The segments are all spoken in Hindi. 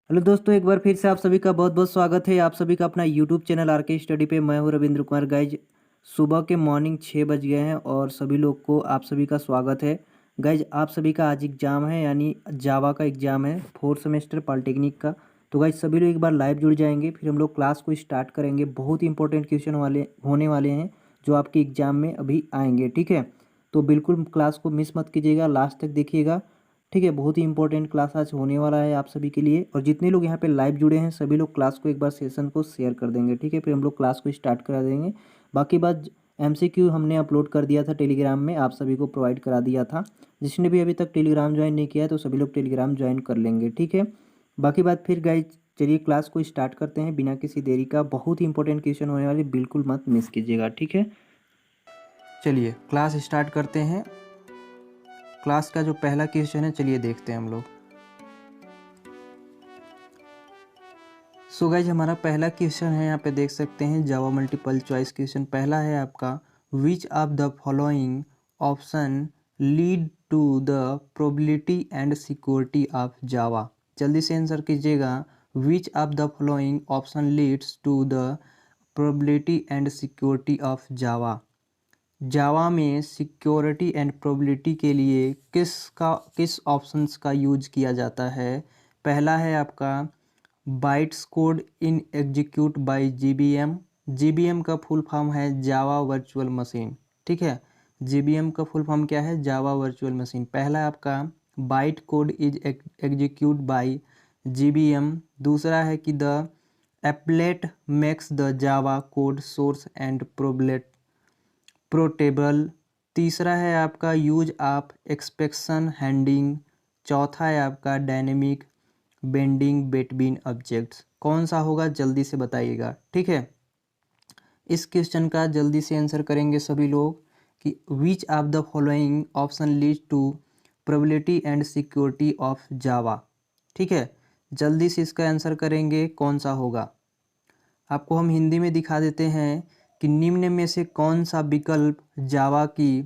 हेलो दोस्तों, एक बार फिर से आप सभी का बहुत बहुत स्वागत है। आप सभी का अपना यूट्यूब चैनल आर के स्टडी पे। मैं हूँ रविंद्र कुमार। गाइज, सुबह के मॉर्निंग 6 बज गए हैं और सभी लोग को आप सभी का स्वागत है। गाइज, आप सभी का आज एग्ज़ाम है, यानी जावा का एग्ज़ाम है, फोर्थ सेमेस्टर पॉलिटेक्निक का। तो गाइज सभी लोग एक बार लाइव जुड़ जाएंगे, फिर हम लोग क्लास को स्टार्ट करेंगे। बहुत ही इंपॉर्टेंट क्वेश्चन होने वाले हैं जो आपके एग्ज़ाम में अभी आएंगे, ठीक है। तो बिल्कुल क्लास को मिस मत कीजिएगा, लास्ट तक देखिएगा, ठीक है। बहुत ही इंपॉर्टेंट क्लास आज होने वाला है आप सभी के लिए। और जितने लोग यहाँ पे लाइव जुड़े हैं सभी लोग क्लास को एक बार सेशन को शेयर कर देंगे, ठीक है। फिर हम लोग क्लास को स्टार्ट करा देंगे। बाकी बात, एमसीक्यू हमने अपलोड कर दिया था टेलीग्राम में, आप सभी को प्रोवाइड करा दिया था। जिसने भी अभी तक टेलीग्राम ज्वाइन नहीं किया है तो सभी लोग टेलीग्राम ज्वाइन कर लेंगे, ठीक है। बाकी बात फिर गाइज, चलिए क्लास को स्टार्ट करते हैं बिना किसी देरी का। बहुत ही इंपॉर्टेंट क्वेश्चन होने वाले, बिल्कुल मत मिस कीजिएगा, ठीक है। चलिए क्लास स्टार्ट करते हैं। क्लास का जो पहला क्वेश्चन है, चलिए देखते हैं हम लोग। सो गाइज, हमारा पहला क्वेश्चन है, यहाँ पे देख सकते हैं जावा मल्टीपल चॉइस क्वेश्चन। पहला है आपका, which of the following option lead to the probability and security of Java. जल्दी से आंसर कीजिएगा। Which of the following option leads to the probability and security of Java. Java में सिक्योरिटी एंड प्रोबेबिलिटी के लिए किस ऑप्शंस का यूज किया जाता है। पहला है आपका, bytes code in execute by GBM. GBM का फुल फॉर्म है जावा वर्चुअल मशीन, ठीक है। जीबीएम का फुल फॉर्म क्या है? Java virtual machine. पहला आपका, byte code is execute by JVM. दूसरा है कि the applet makes the Java code source and portable. तीसरा है आपका, यूज ऑफ एक्सपेक्शन हैंडिंग। चौथा है आपका, डायनेमिक बेंडिंग बिटवीन ऑब्जेक्ट्स। कौन सा होगा जल्दी से बताइएगा, ठीक है। इस क्वेश्चन का जल्दी से आंसर करेंगे सभी लोग कि which of the following option lead to probability and security of Java, ठीक है। जल्दी से इसका आंसर करेंगे कौन सा होगा। आपको हम हिंदी में दिखा देते हैं कि निम्न में से कौन सा विकल्प जावा की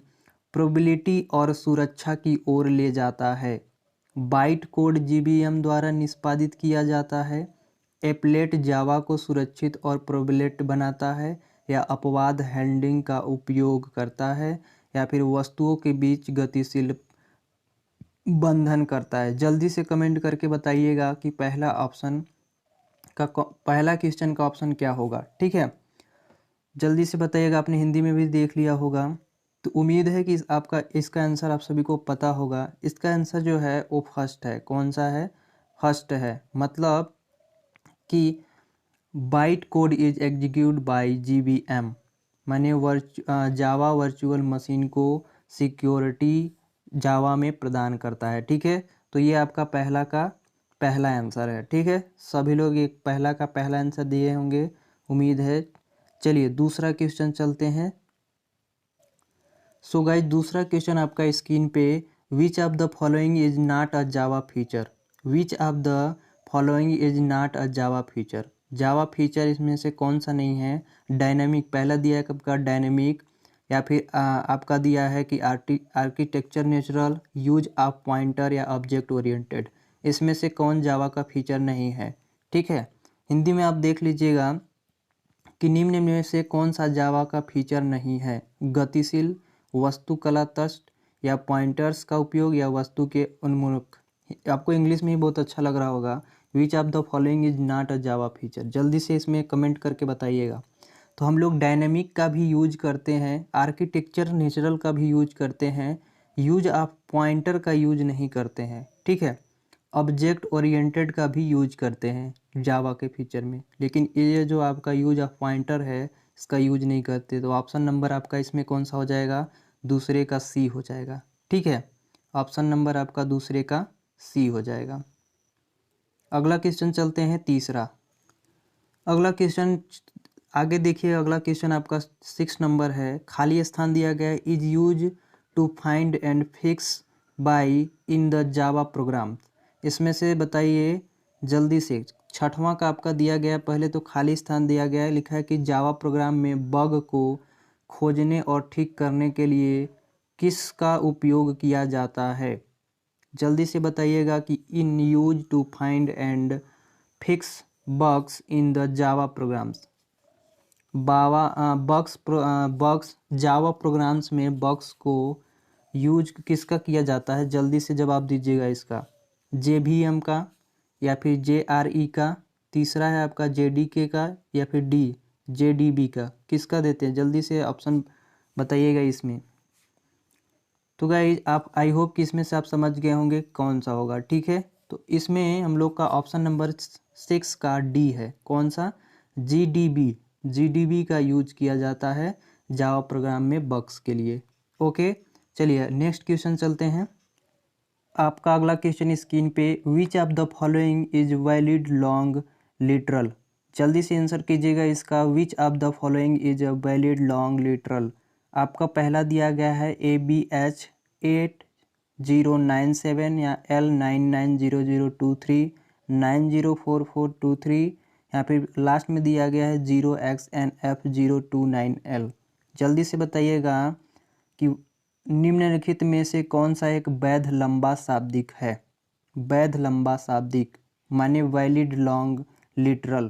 प्रोबेबिलिटी और सुरक्षा की ओर ले जाता है। बाइट कोड जीबीएम द्वारा निष्पादित किया जाता है, एप्लेट जावा को सुरक्षित और प्रोबेबिलिटी बनाता है, या अपवाद हैंडलिंग का उपयोग करता है, या फिर वस्तुओं के बीच गतिशील बंधन करता है। जल्दी से कमेंट करके बताइएगा कि पहला क्वेश्चन का ऑप्शन क्या होगा, ठीक है। जल्दी से बताइएगा, आपने हिंदी में भी देख लिया होगा। तो उम्मीद है कि इसका आंसर आप सभी को पता होगा। इसका आंसर जो है वो फर्स्ट है। कौन सा है? फर्स्ट है। मतलब कि byte code is execute by JVM, माने जावा वर्चुअल मशीन को सिक्योरिटी जावा में प्रदान करता है, ठीक है। तो ये आपका पहला का पहला आंसर है, ठीक है। सभी लोग एक पहला का पहला आंसर दिए होंगे, उम्मीद है। चलिए दूसरा क्वेश्चन चलते हैं। सो गाइस, दूसरा क्वेश्चन आपका स्क्रीन पे, which of the following is not a Java feature. Which of the following is not a Java feature. Java feature इसमें से कौन सा नहीं है। डायनामिक, पहला दिया है आपका डायनामिक, या फिर आपका दिया है कि architecture natural, use of pointer, या ऑब्जेक्ट ओरिएंटेड। इसमें से कौन जावा का फीचर नहीं है, ठीक है। हिंदी में आप देख लीजिएगा कि निम्न में से कौन सा जावा का फीचर नहीं है। गतिशील, वस्तुकला तस्ट, या पॉइंटर्स का उपयोग, या वस्तु के उन्मुख। आपको इंग्लिश में ही बहुत अच्छा लग रहा होगा। विच of the following is not a Java feature. जल्दी से इसमें कमेंट करके बताइएगा। तो हम लोग डायनेमिक का भी यूज करते हैं, आर्किटेक्चर नेचुरल का भी यूज करते हैं, यूज ऑफ पॉइंटर का यूज नहीं करते हैं, ठीक है। ऑब्जेक्ट ओरिएंटेड का भी यूज करते हैं जावा के फीचर में, लेकिन ये जो आपका यूज ऑफ पॉइंटर है इसका यूज नहीं करते। तो ऑप्शन नंबर आपका इसमें कौन सा हो जाएगा? दूसरे का सी हो जाएगा, ठीक है। ऑप्शन नंबर आपका दूसरे का सी हो जाएगा। अगला क्वेश्चन चलते हैं तीसरा। अगला क्वेश्चन आगे देखिए। अगला क्वेश्चन आपका 6 नंबर है। खाली स्थान दिया गया है, is use to find and fix by in the Java program. इसमें से बताइए जल्दी से। छठवां का आपका दिया गया, पहले तो खाली स्थान दिया गया है, लिखा है कि जावा प्रोग्राम में बग को खोजने और ठीक करने के लिए किसका उपयोग किया जाता है। जल्दी से बताइएगा कि in use to find and fix bugs in the Java programs. Bugs Java programs में बग्स को यूज किसका किया जाता है? जल्दी से जवाब दीजिएगा इसका। JVM का या फिर JRE का, तीसरा है आपका JDK का या फिर JDB का, किसका देते हैं? जल्दी से ऑप्शन बताइएगा इसमें। तो गाइस आप आई होप कि इसमें से आप समझ गए होंगे कौन सा होगा। ठीक है, तो इसमें हम लोग का ऑप्शन नंबर 6 का D है। कौन सा? GDB का यूज किया जाता है जावा प्रोग्राम में बग्स के लिए। ओके, चलिए नेक्स्ट क्वेश्चन चलते हैं। आपका अगला क्वेश्चन स्क्रीन पे, which of the following is valid long literal. जल्दी से आंसर कीजिएगा इसका। विच of the following is a valid long literal. आपका पहला दिया गया है ABH 8097 या L990023 904423 या फिर लास्ट में दिया गया है 0XNF029L। जल्दी से बताइएगा कि निम्नलिखित में से कौन सा एक वैध लंबा शाब्दिक है? वैध लंबा शाब्दिक माने valid long literal.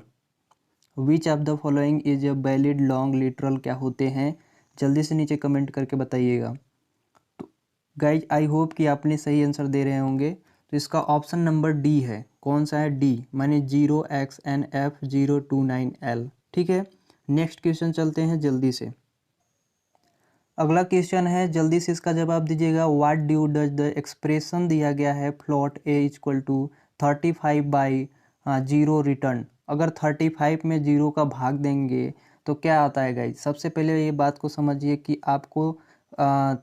Which of the following is a valid long literal क्या होते हैं? जल्दी से नीचे कमेंट करके बताइएगा। तो गाइज आई होप कि आपने सही आंसर दे रहे होंगे। तो इसका ऑप्शन नंबर D है। कौन सा है? D माने 0XNF029L। ठीक है, नेक्स्ट क्वेश्चन चलते हैं जल्दी से। अगला क्वेश्चन है, जल्दी से इसका जवाब दीजिएगा। What due does the expression दिया गया है प्लॉट A = 35/0 रिटर्न। अगर 35 में 0 का भाग देंगे तो क्या आता है गाइज? सबसे पहले ये बात को समझिए कि आपको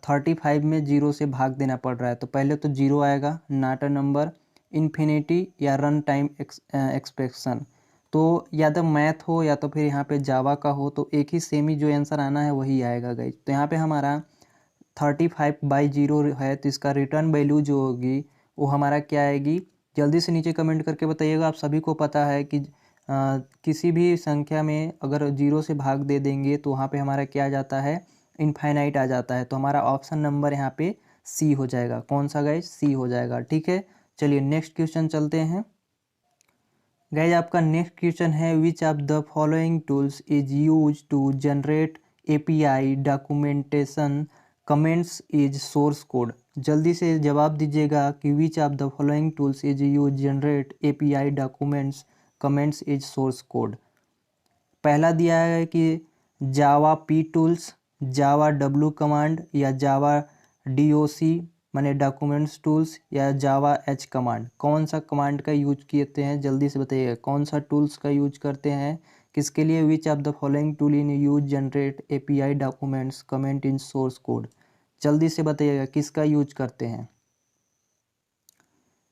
35 में 0 से भाग देना पड़ रहा है। तो पहले तो 0 आएगा, नॉट अ नंबर, इन्फिनिटी या रन टाइम एक्सपेक्शन। तो या तो मैथ हो या तो फिर यहाँ पे जावा का हो, तो एक ही सेम ही जो आंसर आना है वही आएगा गाइज। तो यहाँ पे हमारा 35/0 है, तो इसका रिटर्न वैल्यू जो होगी वो हमारा क्या आएगी? जल्दी से नीचे कमेंट करके बताइएगा। आप सभी को पता है कि किसी भी संख्या में अगर 0 से भाग दे देंगे तो वहाँ पे हमारा क्या आ जाता है? इनफाइनाइट आ जाता है। तो हमारा ऑप्शन नंबर यहाँ पे C हो जाएगा। कौन सा गाइज? C हो जाएगा। ठीक है, चलिए नेक्स्ट क्वेश्चन चलते हैं। गाइज आपका नेक्स्ट क्वेश्चन है, which of the following tools is use to generate API documentation comments is source code. जल्दी से जवाब दीजिएगा कि which of the following tools is use generate API documents comments is source code. पहला दिया है कि Java P tools, Java W command या जावा DOC माने डॉक्यूमेंट्स टूल्स या जावा H कमांड। कौन सा कमांड का यूज करते हैं? जल्दी से बताइएगा कौन सा टूल्स का यूज करते हैं किसके लिए? विच of the following tool in use generate API documents comment in source code. जल्दी से बताइएगा किसका यूज करते हैं।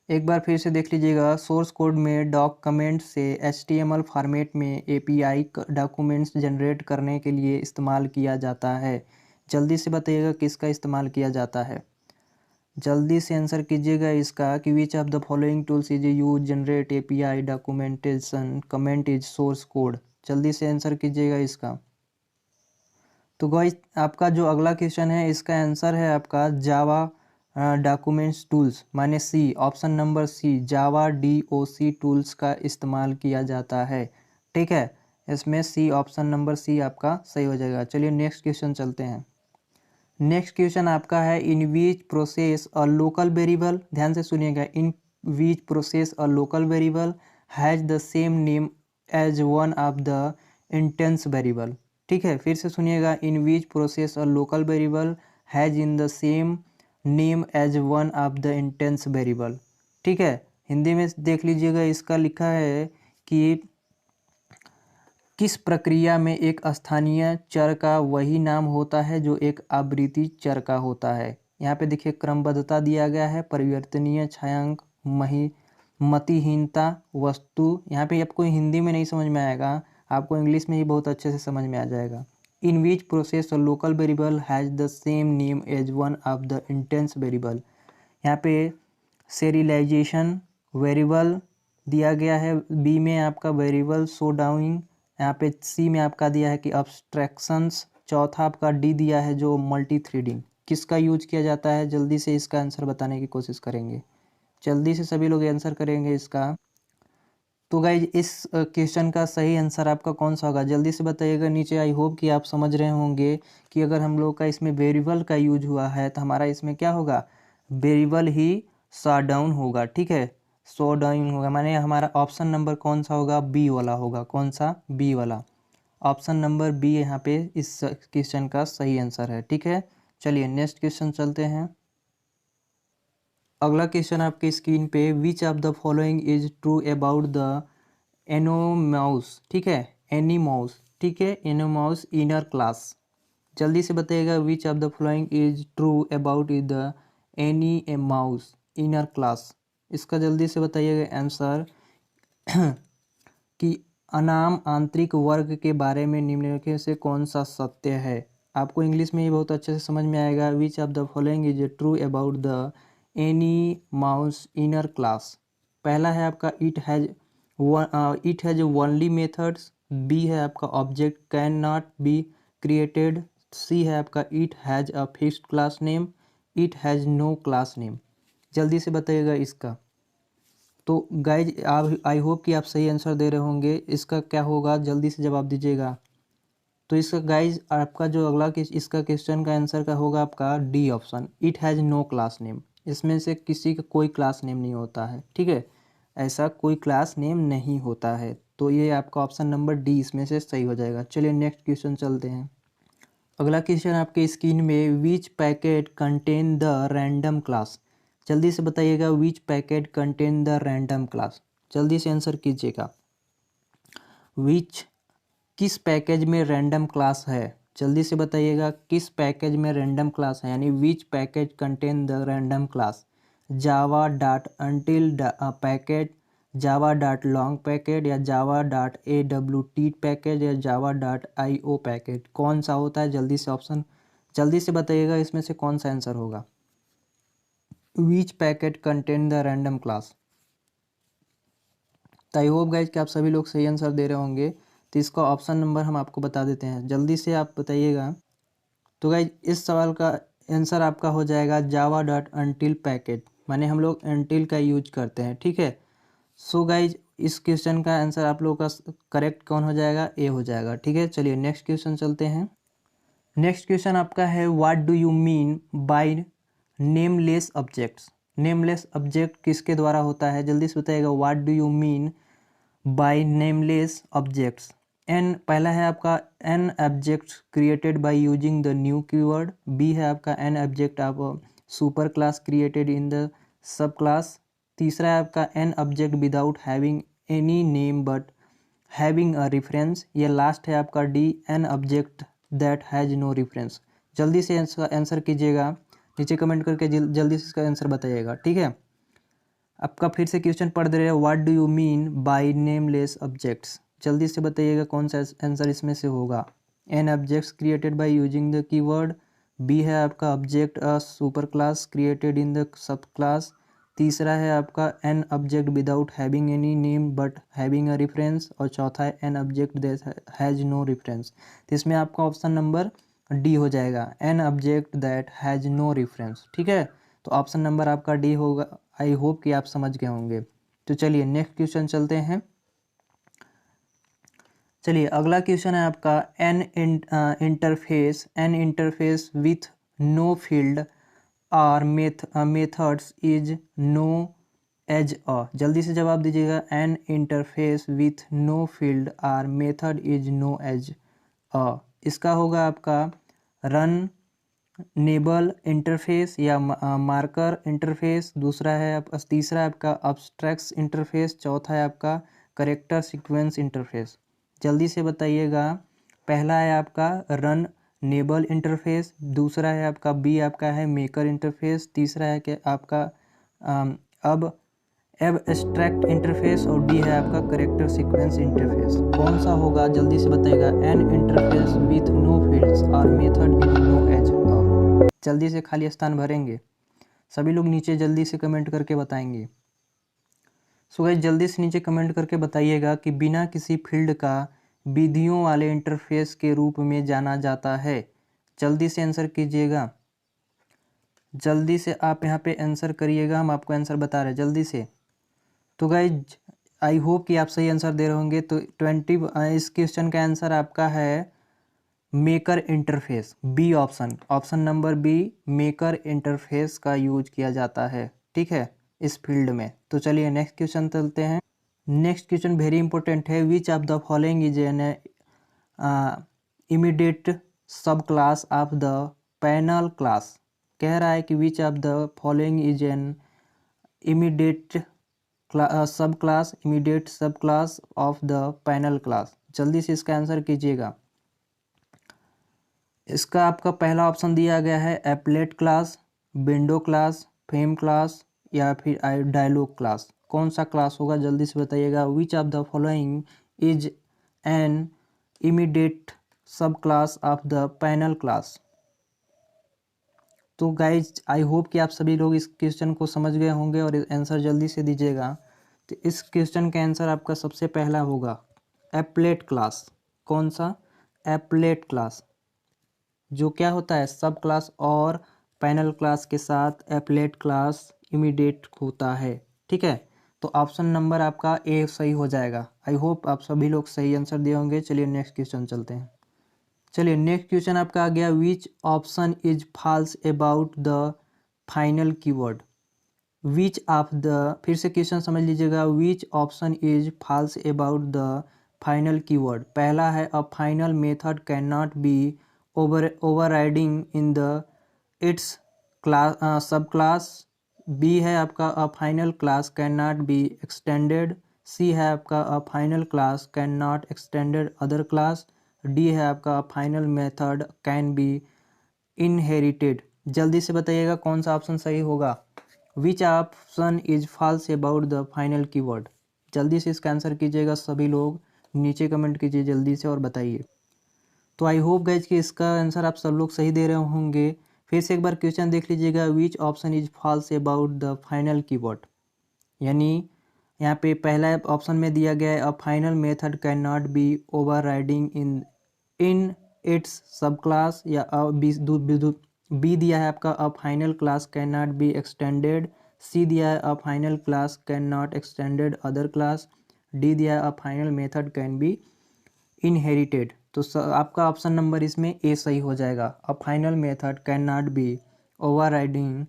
एक बार फिर से देख लीजिएगा। सोर्स कोड में डॉक कमेंट से HTML फॉर्मेट में API डॉक्यूमेंट्स जनरेट करने के लिए इस्तेमाल किया जाता है। जल्दी से बताइएगा किसका इस्तेमाल किया जाता है। जल्दी से आंसर कीजिएगा इसका कि which of the following tools is use generate API documentation comment is source code. जल्दी से आंसर कीजिएगा इसका। तो गाइस आपका जो अगला क्वेश्चन है इसका आंसर है आपका जावा डॉक्यूमेंट्स टूल्स माने C। ऑप्शन नंबर C जावा DOC टूल्स का इस्तेमाल किया जाता है। ठीक है, इसमें C ऑप्शन नंबर C आपका सही हो जाएगा। चलिए नेक्स्ट क्वेश्चन चलते हैं। नेक्स्ट क्वेश्चन आपका है, in which process a local variable. ध्यान से सुनिएगा। In which process a local variable has the same name as one of the instance variable. ठीक है, फिर से सुनिएगा। In which process a local variable has in the same name as one of the instance variable. ठीक है, हिंदी में देख लीजिएगा। इसका लिखा है कि किस प्रक्रिया में एक स्थानीय चर का वही नाम होता है जो एक आवृत्ति चर का होता है। यहाँ पे देखिए क्रमबद्धता दिया गया है, परिवर्तनीय छायांक, मतिहीनता, वस्तु। यहाँ पे आपको हिंदी में नहीं समझ में आएगा, आपको इंग्लिश में ही बहुत अच्छे से समझ में आ जाएगा। In which process a local variable has the same name as one of the instance variable. यहाँ पे serialization वेरिएबल दिया गया है। बी में आपका वेरिएबल शो डाउनिंग। यहाँ पे सी में आपका दिया है कि अब्स्ट्रैक्शंस। चौथा आपका डी दिया है जो मल्टी थ्रेडिंग। किसका यूज किया जाता है? जल्दी से इसका आंसर बताने की कोशिश करेंगे। जल्दी से सभी लोग आंसर करेंगे इसका। तो गाइज इस क्वेश्चन का सही आंसर आपका कौन सा होगा, जल्दी से बताइएगा नीचे। आई होप कि आप समझ रहे होंगे कि अगर हम लोग का इसमें वेरिएबल का यूज हुआ है तो हमारा इसमें क्या होगा, वेरिएबल ही शॉट डाउन होगा। ठीक है, शो डाउन होगा, माने हमारा ऑप्शन नंबर कौन सा होगा, बी वाला होगा। कौन सा, बी वाला। ऑप्शन नंबर बी यहाँ पे इस क्वेश्चन का सही आंसर है। ठीक है, चलिए नेक्स्ट क्वेश्चन चलते हैं। अगला क्वेश्चन आपके स्क्रीन पे, which of the following is true about the anonymous. ठीक है, एनीमाउस। ठीक है, एनोमाउस इनर क्लास। जल्दी से बताइएगा which of the following is true about the anonymous inner class. इसका जल्दी से बताइएगा आंसर कि अनाम आंतरिक वर्ग के बारे में निम्नलिखित से कौन सा सत्य है। आपको इंग्लिश में ये बहुत अच्छे से समझ में आएगा। Which of the following is true about the anonymous inner class. पहला है आपका it has only methods. B है आपका object can not be created. C है आपका it has a fixed class name. It has no class name. जल्दी से बताइएगा इसका। तो गाइज आप, आई होप कि आप सही आंसर दे रहे होंगे। इसका क्या होगा, जल्दी से जवाब दीजिएगा। तो इसका गाइज आपका जो अगला इसका क्वेश्चन का आंसर का होगा आपका D option, it has no class name. इसमें से किसी का कोई क्लास नेम नहीं होता है। ठीक है, ऐसा कोई क्लास नेम नहीं होता है। तो ये आपका ऑप्शन नंबर डी इसमें से सही हो जाएगा। चलिए नेक्स्ट क्वेश्चन चलते हैं। अगला क्वेश्चन आपके स्क्रीन में, which packet contain the random class. जल्दी से बताइएगा which packet contain the random class. जल्दी से आंसर कीजिएगा। विच, किस पैकेज में रैंडम क्लास है। जल्दी से बताइएगा किस पैकेज में रैंडम क्लास है, यानी which package contain the random class. Java dot until packet, Java dot long packet, या Java dot A W T package, या Java dot I O packet. कौन सा होता है, जल्दी से ऑप्शन, जल्दी से बताइएगा इसमें से कौन सा आंसर होगा। Which packet contain the random class. तो आई होप गाइज कि आप सभी लोग सही आंसर दे रहे होंगे। तो इसका ऑप्शन नंबर हम आपको बता देते हैं, जल्दी से आप बताइएगा। तो गाइज इस सवाल का आंसर आपका हो जाएगा जावा डॉट अनटिल पैकेट, माने हम लोग अनटिल का यूज करते हैं। ठीक है, सो गाइज इस क्वेश्चन का आंसर आप लोगों का करेक्ट कौन हो जाएगा, ए हो जाएगा। ठीक है, चलिए नेक्स्ट क्वेश्चन चलते हैं। नेक्स्ट क्वेश्चन आपका है, what do you mean by nameless objects. Nameless object किसके द्वारा होता है, जल्दी से बताइएगा। What do you mean by nameless objects. An पहला है आपका an objects created by using the new keyword. B है आपका an object of super class created in the sub class. तीसरा है आपका an object without having any name but having a reference. ये लास्ट है आपका D, N object that has no reference. जल्दी से इसका आंसर कीजिएगा, नीचे कमेंट करके जल्दी से इसका आंसर बताइएगा। ठीक है, आपका फिर से क्वेश्चन पढ़ दे रहे हैं, what do you mean by nameless objects. जल्दी से बताइएगा कौन सा आंसर इसमें से होगा। An objects created by using the keyword. B है आपका object a super class created in the sub class. तीसरा है आपका an object without having any name but having a reference. और चौथा है an object that has no reference. तो इसमें आपका ऑप्शन नंबर डी हो जाएगा, N object that has no reference. ठीक है, तो ऑप्शन नंबर आपका डी होगा। आई होप कि आप समझ गए होंगे। तो चलिए नेक्स्ट क्वेश्चन चलते हैं। चलिए अगला क्वेश्चन है आपका, an interface with no field और methods is known as a. जल्दी से जवाब दीजिएगा। An interface with no field और method is known as a. इसका होगा आपका रन नेबल इंटरफेस या मार्कर इंटरफेस। दूसरा है तीसरा है आपका अब्स्ट्रैक्ट इंटरफेस। चौथा है आपका करेक्टर सीक्वेंस इंटरफेस। जल्दी से बताइएगा। पहला है आपका रन नेबल इंटरफेस। दूसरा है आपका बी आपका है मेकर इंटरफेस। तीसरा है कि आपका अब एब्स्ट्रैक्ट इंटरफेस। और डी है आपका करेक्टर सीक्वेंस इंटरफेस। कौन सा होगा, जल्दी से बताइएगा। An interface with no fields or method is known as. जल्दी से खाली स्थान भरेंगे सभी लोग, नीचे जल्दी से कमेंट करके बताएंगे। सो गाइस जल्दी से नीचे कमेंट करके बताइएगा कि बिना किसी फील्ड का विधियों वाले इंटरफेस के रूप में जाना जाता है। जल्दी से आंसर कीजिएगा, जल्दी से आप यहाँ पे आंसर करिएगा, हम आपको आंसर बता रहे हैं जल्दी से। तो गाइज आई होप कि आप सही आंसर दे रहे होंगे। तो 20 इस क्वेश्चन का आंसर आपका है maker interface, B option, option number B, maker interface का यूज किया जाता है, ठीक है, इस फील्ड में। तो चलिए नेक्स्ट क्वेश्चन चलते हैं। नेक्स्ट क्वेश्चन वेरी इंपॉर्टेंट है। Which of the following is an immediate sub class of the panel class. कह रहा है कि which of the following is an immediate sub class, immediate sub class of the panel class. जल्दी से इसका आंसर कीजिएगा। इसका आपका पहला ऑप्शन दिया गया है applet class, window class, fame class या फिर डायलॉग क्लास। कौन सा क्लास होगा जल्दी से बताइएगा। Which of the following is an immediate sub class of the panel class. तो गाइज आई होप कि आप सभी लोग इस क्वेश्चन को समझ गए होंगे और आंसर जल्दी से दीजिएगा। तो इस क्वेश्चन का आंसर आपका सबसे पहला होगा एप्लेट क्लास। कौन सा? एप्लेट क्लास, जो क्या होता है सब क्लास और पैनल क्लास के साथ एप्लेट क्लास इमीडिएट होता है, ठीक है। तो ऑप्शन नंबर आपका ए सही हो जाएगा। आई होप आप सभी लोग सही आंसर दिए होंगे। चलिए नेक्स्ट क्वेश्चन चलते हैं। चलिए नेक्स्ट क्वेश्चन आपका आ गया which option is false about the final keyword. Which of the, फिर से क्वेश्चन समझ लीजिएगा, which option is false about the final keyword. पहला है a final method can not be overriding in the its class sub class. B है आपका a final class can not be extended. C है आपका a final class can not extended other class. D है आपका final method can be inherited. जल्दी से बताइएगा कौन सा ऑप्शन सही होगा। Which option is false about the final keyword. जल्दी से इसका आंसर कीजिएगा सभी लोग, नीचे कमेंट कीजिए जल्दी से और बताइए। तो आई होप गाइज कि इसका आंसर आप सब लोग सही दे रहे होंगे। फिर से एक बार क्वेश्चन देख लीजिएगा, which option is false about the final keyword. यानी यहाँ पे पहला ऑप्शन में दिया गया है a final method can not be overriding in its sub class, या बी दिया है आपका a final class can not be extended. C दिया है a final class can not extended other class. D दिया है a final method can be inherited. तो आपका ऑप्शन नंबर इसमें ए सही हो जाएगा। अ final method can not be overriding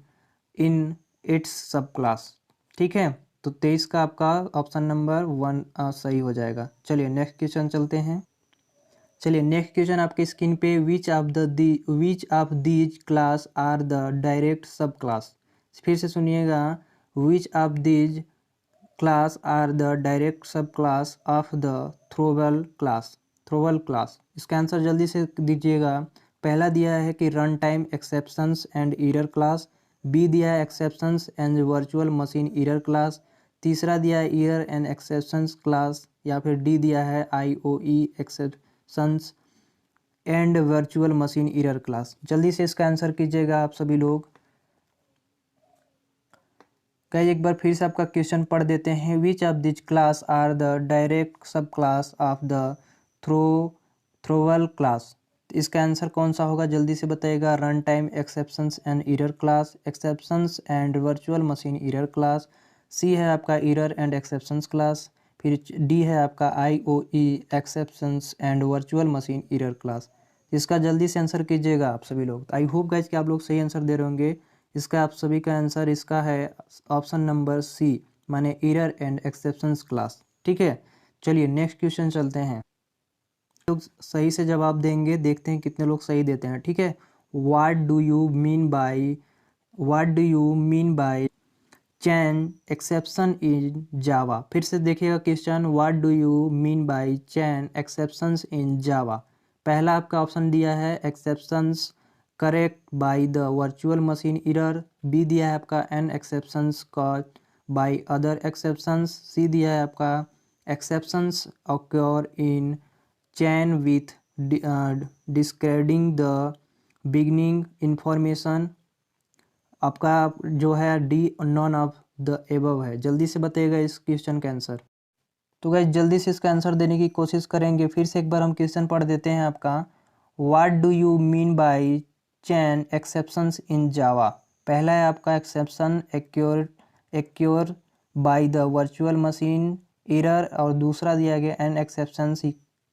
in its sub class, ठीक है। तो 23 का आपका ऑप्शन नंबर 1 सही हो जाएगा। चलिए नेक्स्ट क्वेश्चन चलते हैं। चलिए नेक्स्ट क्वेश्चन आपके स्क्रीन पे, which of these class are the direct sub class. फिर से सुनिएगा, which of these class are the direct sub class of the throwable class. Throwable class, इसका आंसर जल्दी से दीजिएगा। पहला दिया है कि run time exceptions and error class. B दिया है exceptions and virtual machine error class. तीसरा दिया है एरर एंड एक्सेप्शंस क्लास, या फिर डी दिया है IOE exceptions and virtual machine error class. जल्दी से इसका आंसर कीजिएगा आप सभी लोग। कई एक बार फिर से आपका क्वेश्चन पढ़ देते हैं। Which of this class are the direct sub class of the throwable class. इसका आंसर कौन सा होगा जल्दी से बताइएगा। Run time exceptions and error class, exceptions and virtual machine error class. C है आपका एरर एंड एक्सेप्शंस क्लास। फिर डी है आपका IOE exceptions and virtual machine error class. इसका जल्दी से आंसर कीजिएगा आप सभी लोग। आई होप गाइज कि आप लोग सही आंसर दे रहे होंगे। इसका आप सभी का आंसर इसका है ऑप्शन नंबर सी, माने एरर एंड एक्सेप्शंस क्लास, ठीक है। चलिए नेक्स्ट क्वेश्चन चलते हैं। लोग सही से जवाब देंगे, देखते हैं कितने लोग सही देते हैं, ठीक है। What do you mean by chain exception in Java. फिर से देखिएगा question, what do you mean by chain exceptions in Java. पहला आपका ऑप्शन दिया है exceptions correct by the virtual machine error. B दिया है आपका an exceptions caught by other exceptions. C दिया है आपका exceptions occur in chain with discarding the beginning information. आपका जो है D none of the above है। जल्दी से बताइएगा इस क्वेश्चन का आंसर। तो गाइस जल्दी से इसका आंसर देने की कोशिश करेंगे। फिर से एक बार हम क्वेश्चन पढ़ देते हैं आपका, what do you mean by chain exceptions in Java. पहला है आपका exception occur by the virtual machine error, और दूसरा दिया गया an exceptions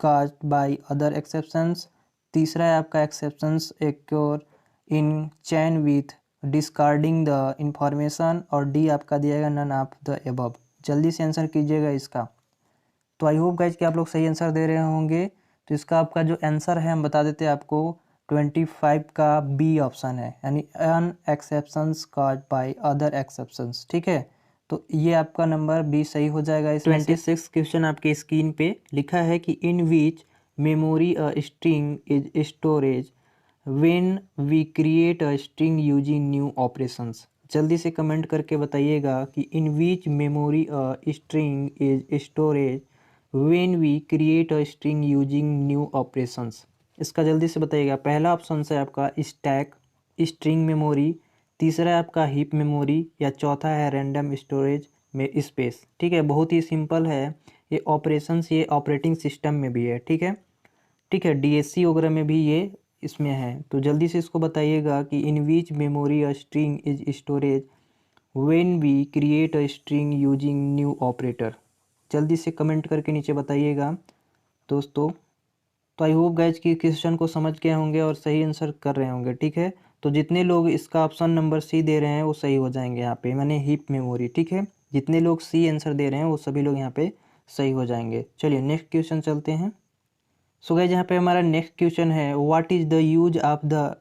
caused by other exceptions. तीसरा है आपका exceptions occur in chain with discarding the information, और डी आपका दिया गया नन ऑफ द एबव। जल्दी से आंसर कीजिएगा इसका। तो आई होप गाइज कि आप लोग सही आंसर दे रहे होंगे। तो इसका आपका जो आंसर है हम बता देते हैं आपको, 25 का बी ऑप्शन है, यानी an exceptions caused by other exceptions. ठीक है, तो ये आपका नंबर बी सही हो जाएगा। इस 26 क्वेश्चन आपके स्क्रीन पे लिखा है कि in which memory a string is storage when we create a string using new operations. जल्दी से कमेंट करके बताइएगा कि in which memory a string is storage when we create a string using new operations. इसका जल्दी से बताइएगा। पहला ऑप्शन है आपका स्टैक, स्ट्रिंग मेमोरी, तीसरा है आपका हीप मेमोरी, या चौथा है रैंडम स्टोरेज में स्पेस। ठीक है, बहुत ही सिंपल है ये ऑपरेशंस, ये ऑपरेटिंग सिस्टम में भी है। ठीक है, ठीक है, डीएससी वगैरह में भी ये इसमें है। तो जल्दी से इसको बताइएगा कि in which memory a string is storage when we create a string using new operator. जल्दी से कमेंट करके नीचे बताइएगा दोस्तों। तो आई होप गाइज कि क्वेश्चन को समझ गए होंगे और सही आंसर कर रहे होंगे। ठीक है, तो जितने लोग इसका ऑप्शन नंबर सी दे रहे हैं वो सही हो जाएंगे यहाँ पे, मैंने हीप मेमोरी। ठीक है, जितने लोग सी आंसर दे रहे हैं वो सभी लोग यहाँ पे सही हो जाएंगे। चलिए नेक्स्ट क्वेश्चन चलते हैं। सो गाइज यहाँ पे हमारा नेक्स्ट क्वेश्चन है, what is the use of the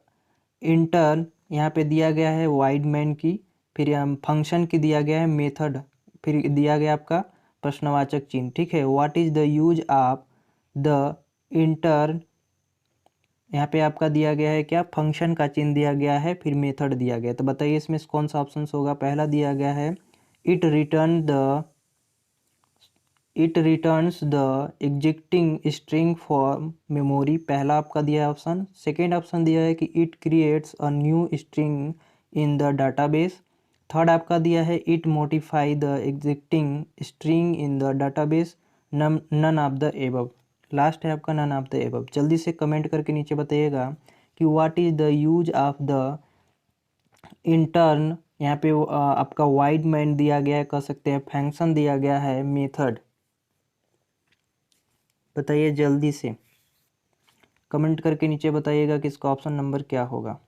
intern. यहाँ पे दिया गया है वाइड मैन की, फिर यहाँ फंक्शन की दिया गया है मेथड, फिर दिया गया आपका प्रश्नवाचक चिन्ह। ठीक है, what is the use of the intern. यहाँ पे आपका दिया गया है क्या, फंक्शन का चिन्ह दिया गया है, फिर मेथड दिया गया है। तो बताइए इसमें कौन सा ऑप्शन होगा। पहला दिया गया है it returns the existing string for memory, पहला आपका दिया है ऑप्शन। सेकेंड ऑप्शन दिया है कि it creates a new string in the database. Third आपका दिया है it modify the existing string in the database. None of the above. Last है आपका नन ऑफ द एबव। जल्दी से कमेंट करके नीचे बताइएगा कि what is the use of the intern. यहाँ पे आपका वाइड मैन दिया गया है, कह सकते हैं फंक्शन दिया गया है, मेथड। बताइए जल्दी से कमेंट करके नीचे बताइएगा कि इसका ऑप्शन नंबर क्या होगा।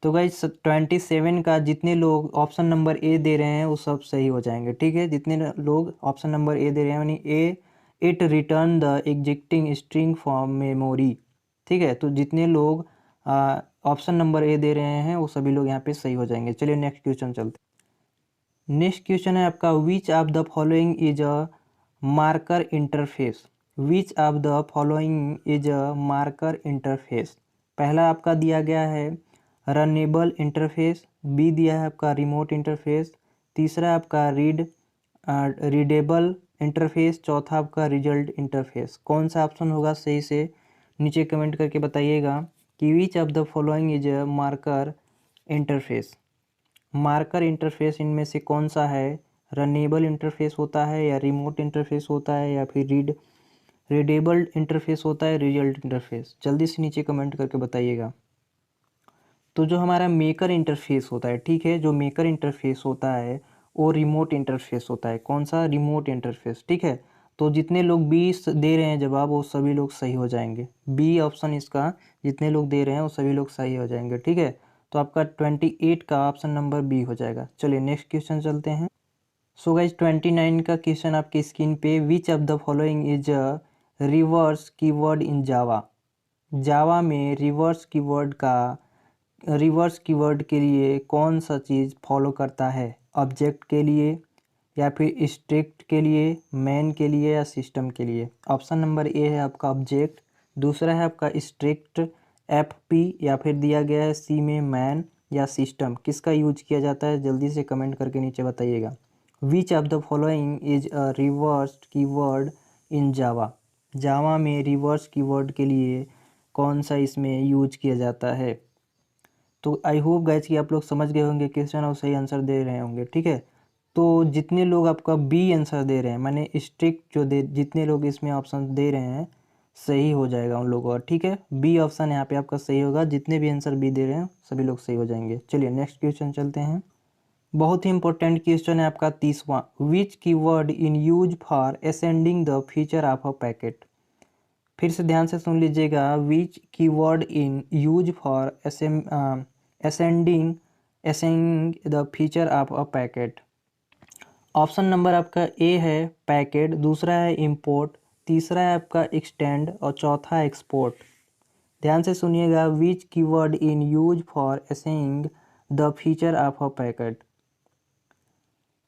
तो गाइस 27 का जितने लोग ऑप्शन नंबर ए दे रहे हैं वो सब सही हो जाएंगे। ठीक है, जितने लोग ऑप्शन नंबर ए दे रहे हैं, यानी A it return the existing string from memory. ठीक है, तो जितने लोग ऑप्शन नंबर ए दे रहे हैं वो सभी लोग यहाँ पे सही हो जाएंगे। चलिए नेक्स्ट क्वेश्चन चलते हैं। नेक्स्ट क्वेश्चन है आपका, which of the following is a marker interface. Which of the following is a marker interface. पहला आपका दिया गया है रनेबल इंटरफेस, बी दिया है आपका रिमोट इंटरफेस, तीसरा आपका रीडेबल इंटरफेस, चौथा आपका रिजल्ट इंटरफेस। कौन सा ऑप्शन होगा सही से नीचे कमेंट करके बताइएगा कि which of the following is a marker interface. Marker interface इनमें से कौन सा है, रनेबल इंटरफेस होता है, या रिमोट इंटरफेस होता है, या फिर रीडेबल इंटरफेस होता है, रिजल्ट इंटरफेस। जल्दी से नीचे कमेंट करके बताइएगा। तो जो हमारा मेकर इंटरफेस होता है, ठीक है, जो मेकर इंटरफेस होता है वो रिमोट इंटरफेस होता है। कौन सा, रिमोट इंटरफेस। ठीक है, तो जितने लोग बी दे रहे हैं जवाब वो सभी लोग सही हो जाएंगे। बी ऑप्शन इसका जितने लोग दे रहे हैं वो सभी लोग सही हो जाएंगे। ठीक है, तो आपका 28 का ऑप्शन नंबर बी हो जाएगा। चलिए नेक्स्ट क्वेश्चन चलते हैं। सो गाइज 29 का क्वेश्चन आपकी स्क्रीन पे, which of the following is a reverse keyword in Java. Java में रिवर्स कीवर्ड के लिए कौन सा चीज़ फॉलो करता है, ऑब्जेक्ट के लिए, या फिर स्ट्रिक्ट के लिए, मैन के लिए, या सिस्टम के लिए। ऑप्शन नंबर ए है आपका ऑब्जेक्ट, दूसरा है आपका स्ट्रिक्ट एफ पी, या फिर दिया गया है सी में मैन या सिस्टम। किसका यूज किया जाता है जल्दी से कमेंट करके नीचे बताइएगा। Which of the following is a reverse keyword in Java. Java में रिवर्स कीवर्ड के लिए कौन सा इसमें यूज किया जाता है। तो आई होप गाइज कि आप लोग समझ गए होंगे क्वेश्चन और सही आंसर दे रहे होंगे। ठीक है, तो जितने लोग आपका बी आंसर दे रहे हैं, माने स्ट्रिक्ट जो दे, जितने लोग इसमें ऑप्शन दे रहे हैं सही हो जाएगा उन लोगों का। ठीक है, बी ऑप्शन यहाँ पे आपका सही होगा। जितने भी आंसर बी दे रहे हैं सभी लोग सही हो जाएंगे। चलिए नेक्स्ट क्वेश्चन चलते हैं। बहुत ही इंपॉर्टेंट क्वेश्चन है आपका 30वां। Which keyword in use for ascending the feature of a packet. फिर से ध्यान से सुन लीजिएगा। Which keyword in use for ascending the feature of a packet. Option number आपका ए है पैकेट, दूसरा है इंपोर्ट, तीसरा है आपका एक्सटेंड और चौथा है एक्सपोर्ट। ध्यान से सुनिएगा। Which keyword in use for ascending the feature of a packet.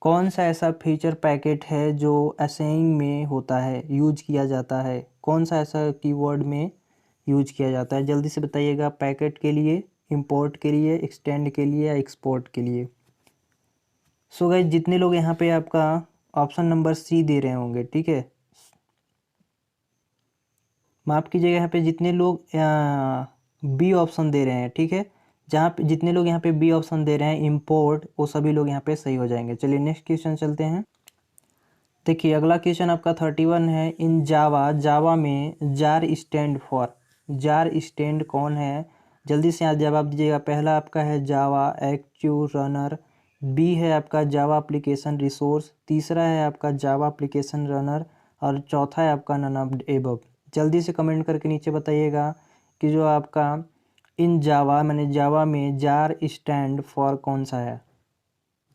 कौन सा ऐसा फीचर पैकेट है जो असेंडिंग में होता है, यूज किया जाता है? कौन सा ऐसा कीवर्ड में यूज किया जाता है? जल्दी से बताइएगा। पैकेट के लिए, इंपोर्ट के लिए, एक्सटेंड के लिए या एक्सपोर्ट के लिए? सो गाइस, जितने लोग यहाँ पे आपका ऑप्शन नंबर सी दे रहे होंगे, ठीक है, माफ़ कीजिएगा, यहाँ पे जितने लोग बी ऑप्शन दे रहे हैं, ठीक है, जहाँ पे जितने लोग यहाँ पे बी ऑप्शन दे रहे हैं इंपोर्ट, वो सभी लोग यहाँ पे सही हो जाएंगे। चलिए नेक्स्ट क्वेश्चन चलते हैं। देखिए अगला क्वेश्चन आपका 31 है। इन जावा, जावा में jar stand for, jar stand कौन है? जल्दी से यहाँ जवाब दीजिएगा। पहला आपका है जावा एक्टिव रनर, बी है आपका जावा एप्लीकेशन रिसोर्स, तीसरा है आपका जावा एप्लीकेशन रनर और चौथा है आपका नन ऑफ एबव। जल्दी से कमेंट करके नीचे बताइएगा कि जो आपका इन जावा माने जावा में जार स्टैंड फॉर कौन सा है।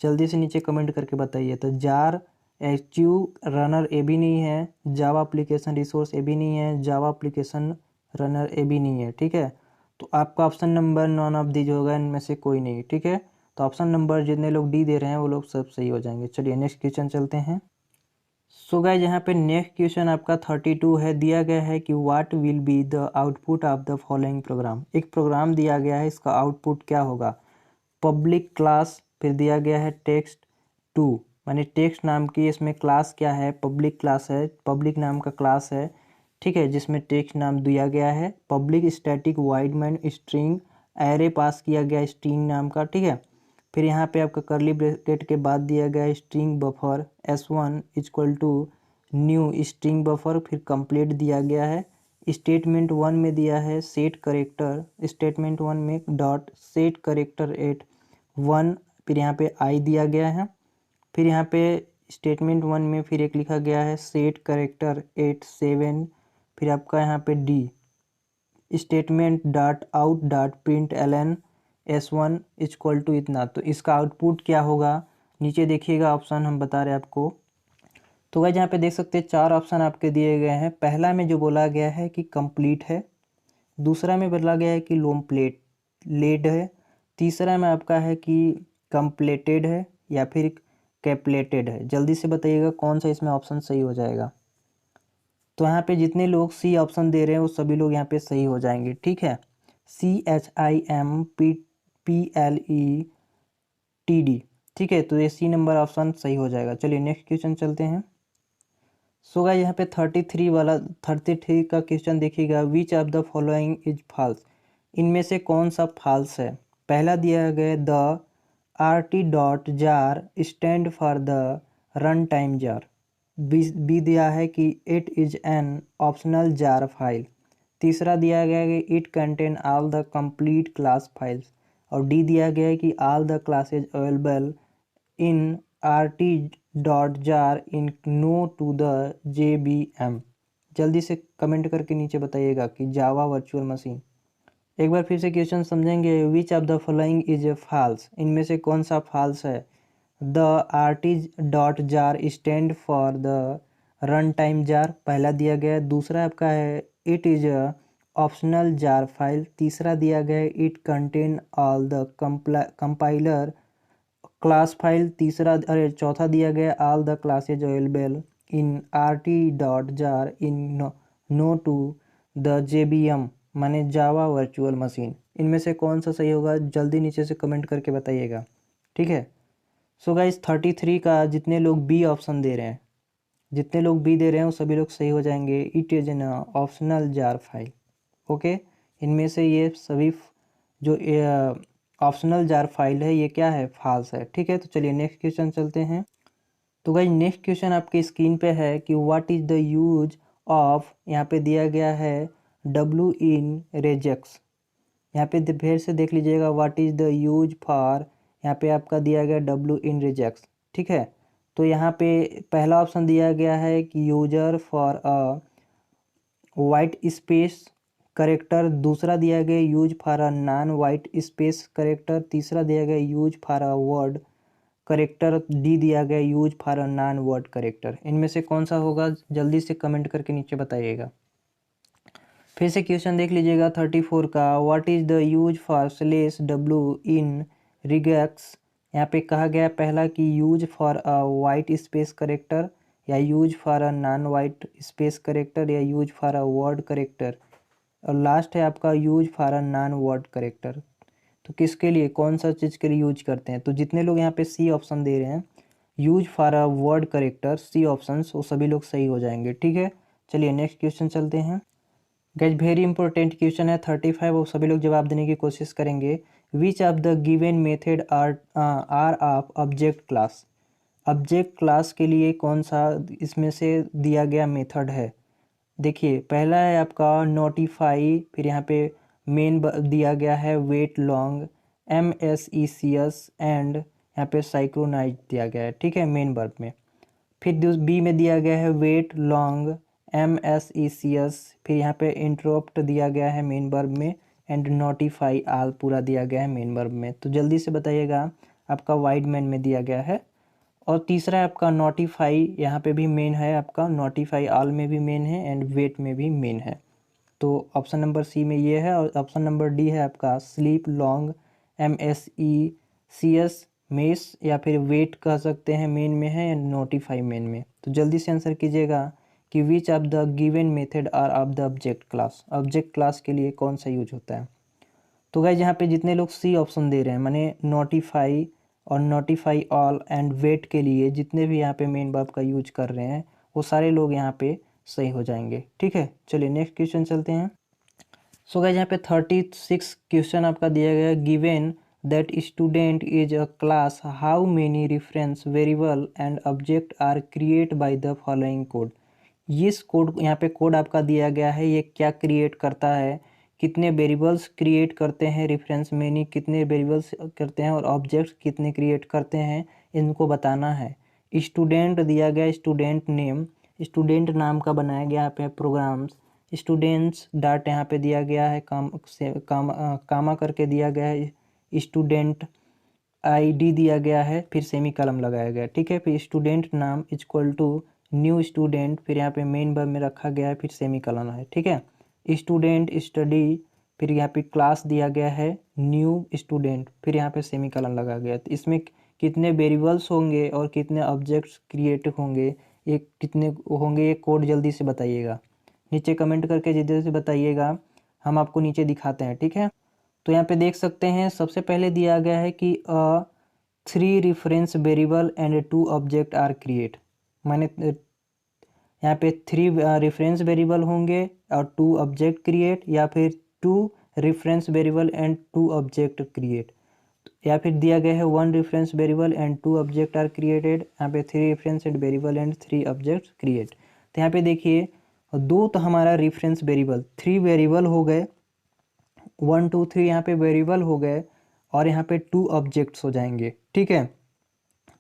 जल्दी से नीचे कमेंट करके बताइए। तो जार एक्टिव रनर ए भी नहीं है, जावा एप्लीकेशन रिसोर्स ए भी नहीं है, जावा एप्लीकेशन रनर ए भी नहीं है, ठीक है। तो आपका option number none of these होगा, इनमें से कोई नहीं, ठीक है। तो ऑप्शन नंबर जितने लोग डी दे रहे हैं वो लोग सब सही हो जाएंगे। चलिए नेक्स्ट क्वेश्चन चलते हैं। सो गाइस, यहाँ पे नेक्स्ट क्वेश्चन आपका 32 है। दिया गया है कि what will be the output of the following programme. एक प्रोग्राम दिया गया है, इसका आउटपुट क्या होगा? पब्लिक क्लास, फिर दिया गया है टेक्स्ट टू, माने टेक्स्ट नाम की इसमें क्लास क्या है? पब्लिक क्लास है, पब्लिक नाम का क्लास है, ठीक है, जिसमें टेक्स्ट नाम दिया गया है। Public static void main string, array pass किया गया स्ट्रिंग नाम का, ठीक है। फिर यहाँ पे आपका करली ब्रैकेट के बाद दिया गया string buffer S1 equal to new string buffer, फिर कंप्लीट दिया गया है। स्टेटमेंट 1 में दिया है सेट करेक्टर, स्टेटमेंट 1 में डॉट सेट करेक्टर एट 1, फिर यहाँ पे आई दिया गया है। फिर यहाँ पे स्टेटमेंट 1 में फिर एक लिखा गया है सेट करेक्टर एट 7, फिर आपका यहाँ पे D statement dot out dot print L N S1 equal to इतना। तो इसका आउटपुट क्या होगा? नीचे देखिएगा, ऑप्शन हम बता रहे हैं आपको। तो गाइस यहाँ पे देख सकते हैं 4 ऑप्शन आपके दिए गए हैं। पहला में जो बोला गया है कि कंप्लीट है, दूसरा में बोला गया है कि लोम प्लेट लेड है, तीसरा में आपका है कि कंप्लेटेड है या फिर कैपलेटेड है। जल्दी से बताइएगा कौन सा इसमें ऑप्शन सही हो जाएगा। तो यहाँ पे जितने लोग सी ऑप्शन दे रहे हैं वो सभी लोग यहाँ पे सही हो जाएंगे, ठीक है। CHIMPPLETD, ठीक है, तो ये सी नंबर ऑप्शन सही हो जाएगा। चलिए नेक्स्ट क्वेश्चन चलते हैं। सो गाइस यहाँ पे 33 का क्वेश्चन देखिएगा। Which of the following is false. इनमें से कौन सा फॉल्स है? पहला दिया गया the RT dot jar stand for the run time jar, B दिया है कि it is an optional jar file, तीसरा दिया गया है कि it contain all the complete class files और डी दिया गया है कि all the classes available in RT dot jar in known to the JVM। जल्दी से कमेंट करके नीचे बताइएगा कि जावा वर्चुअल मशीन। एक बार फिर से क्वेश्चन समझेंगे। Which of the following is a false. इनमें से कौन सा फॉल्स है? The RT dot jar stand for the run time jar, पहला दिया गया है। दूसरा आपका है it is optional jar file, तीसरा दिया गया है it contain all the compiler class file, चौथा दिया गया all the classes available in RT dot jar in known to the JVM माने जावा वर्चुअल मशीन। इनमें से कौन सा सही होगा? जल्दी नीचे से कमेंट करके बताइएगा, ठीक है। सो गाइस 33 का जितने लोग बी ऑप्शन दे रहे हैं, जितने लोग बी दे रहे हैं वो सभी लोग सही हो जाएंगे। It is an optional jar file, okay. इनमें से ये सभी जो ऑप्शनल जार फाइल है ये क्या है? फॉल्स है, ठीक है। तो चलिए नेक्स्ट क्वेश्चन चलते हैं। तो गाइस नेक्स्ट क्वेश्चन आपके स्क्रीन पे है कि what is the use of, यहाँ पे दिया गया है W इन रेजेक्स। यहाँ पे फिर से देख लीजिएगा what is the use for, यहाँ पे आपका दिया गया W इन रिजेक्ट्स, ठीक है। तो यहाँ पे पहला ऑप्शन दिया गया है कि user for a white space character, दूसरा दिया गया use for a non white space character, तीसरा दिया गया use for a word character, D दिया गया use for a non word character. इनमें से कौन सा होगा जल्दी से कमेंट करके नीचे बताइएगा। फिर से क्वेश्चन देख लीजिएगा 34 का, what is the use for slash W in regex. यहाँ पे कहा गया पहला कि use for a white space character, या use for a non white space character, या use for a word character, और लास्ट है आपका use for a non word character. तो किसके लिए, कौन सा चीज़ के लिए यूज करते हैं? तो जितने लोग यहाँ पे सी ऑप्शन दे रहे हैं use for a word character, C option, वो सभी लोग सही हो जाएंगे, ठीक है। चलिए नेक्स्ट क्वेश्चन चलते हैं। गाइस वेरी इंपॉर्टेंट क्वेश्चन है 35, और सभी लोग जवाब देने की कोशिश करेंगे। Which of the given method are of object class. Object class के लिए कौन सा इसमें से दिया गया मेथड है? देखिए पहला है आपका नोटिफाई, फिर यहाँ पे मेन दिया गया है वेट लॉन्ग, MSECS एंड यहाँ पे साइक्रोनाइज दिया गया है, ठीक है, मेन वर्ब में। फिर बी में दिया गया है वेट लॉन्ग, MSECS, फिर यहाँ पे इंटरप्ट दिया गया है मेन वर्ब में, एंड नोटिफाई आल पूरा दिया गया है मेन वर्ब में। तो जल्दी से बताइएगा, आपका वाइड मैन में दिया गया है। और तीसरा है आपका नोटिफाई, यहाँ पे भी मेन है आपका, नोटिफाई आल में भी मेन है एंड वेट में भी मेन है। तो ऑप्शन नंबर सी में ये है, और ऑप्शन नंबर डी है आपका स्लीप लॉन्ग, MSECS मेस, या फिर वेट कह सकते हैं मेन में है, या नोटिफाई मेन में। तो जल्दी से आंसर कीजिएगा कि which of the given method are of the object class. Object class के लिए कौन सा यूज होता है? तो गाइस यहाँ पे जितने लोग सी ऑप्शन दे रहे हैं, माने नोटिफाई और नोटिफाई ऑल एंड वेट के लिए जितने भी यहाँ पे मेन वर्ब का यूज कर रहे हैं, वो सारे लोग यहाँ पे सही हो जाएंगे, ठीक है। चलिए नेक्स्ट क्वेश्चन चलते हैं। सो गाइस यहाँ पे 36 क्वेश्चन आपका दिया गया है। Given that student is a class, how many reference variable and object are create by the following code. इस कोड, यहाँ पे कोड आपका दिया गया है, ये क्या क्रिएट करता है, कितने वेरिएबल्स क्रिएट करते हैं, रेफरेंस मेनी कितने वेरिएबल्स करते हैं, और ऑब्जेक्ट्स कितने क्रिएट करते हैं, इनको बताना है। स्टूडेंट दिया गया, स्टूडेंट नेम, स्टूडेंट नाम का बनाया गया यहाँ पे प्रोग्राम्स, स्टूडेंट्स डॉट यहाँ पे दिया गया है, कामा करके दिया गया है, स्टूडेंट ID दिया गया है, फिर सेमी कलम लगाया गया है, ठीक है। फिर स्टूडेंट नाम इक्वल टू न्यू स्टूडेंट, फिर यहाँ पे मेन वर्ब में रखा गया है, फिर सेमी कलम है, ठीक है। स्टूडेंट स्टडी, फिर यहाँ पे क्लास दिया गया है न्यू स्टूडेंट, फिर यहाँ पे सेमी कलम लगा गया है। तो इसमें कितने वेरिएबल्स होंगे और कितने ऑब्जेक्ट्स क्रिएट होंगे, ये कितने होंगे, ये कोड जल्दी से बताइएगा, नीचे कमेंट करके जल्दी से बताइएगा, हम आपको नीचे दिखाते हैं, ठीक है। तो यहाँ पे देख सकते हैं सबसे पहले दिया गया है कि 3 reference variable and 2 object are create, माने यहाँ पे 3 रेफरेंस वेरिएबल होंगे और 2 ऑब्जेक्ट क्रिएट, या फिर 2 reference variable and 2 object create, या फिर दिया गया है 1 reference variable and 2 object are created, यहाँ पे 3 reference and variable and 3 object create. तो यहाँ पे देखिए, दो तो हमारा रेफरेंस वेरिएबल, 3 वेरिएबल हो गए, 1 2 3 यहाँ पे वेरिएबल हो गए, और यहाँ पे 2 ऑब्जेक्ट्स हो जाएंगे, ठीक है।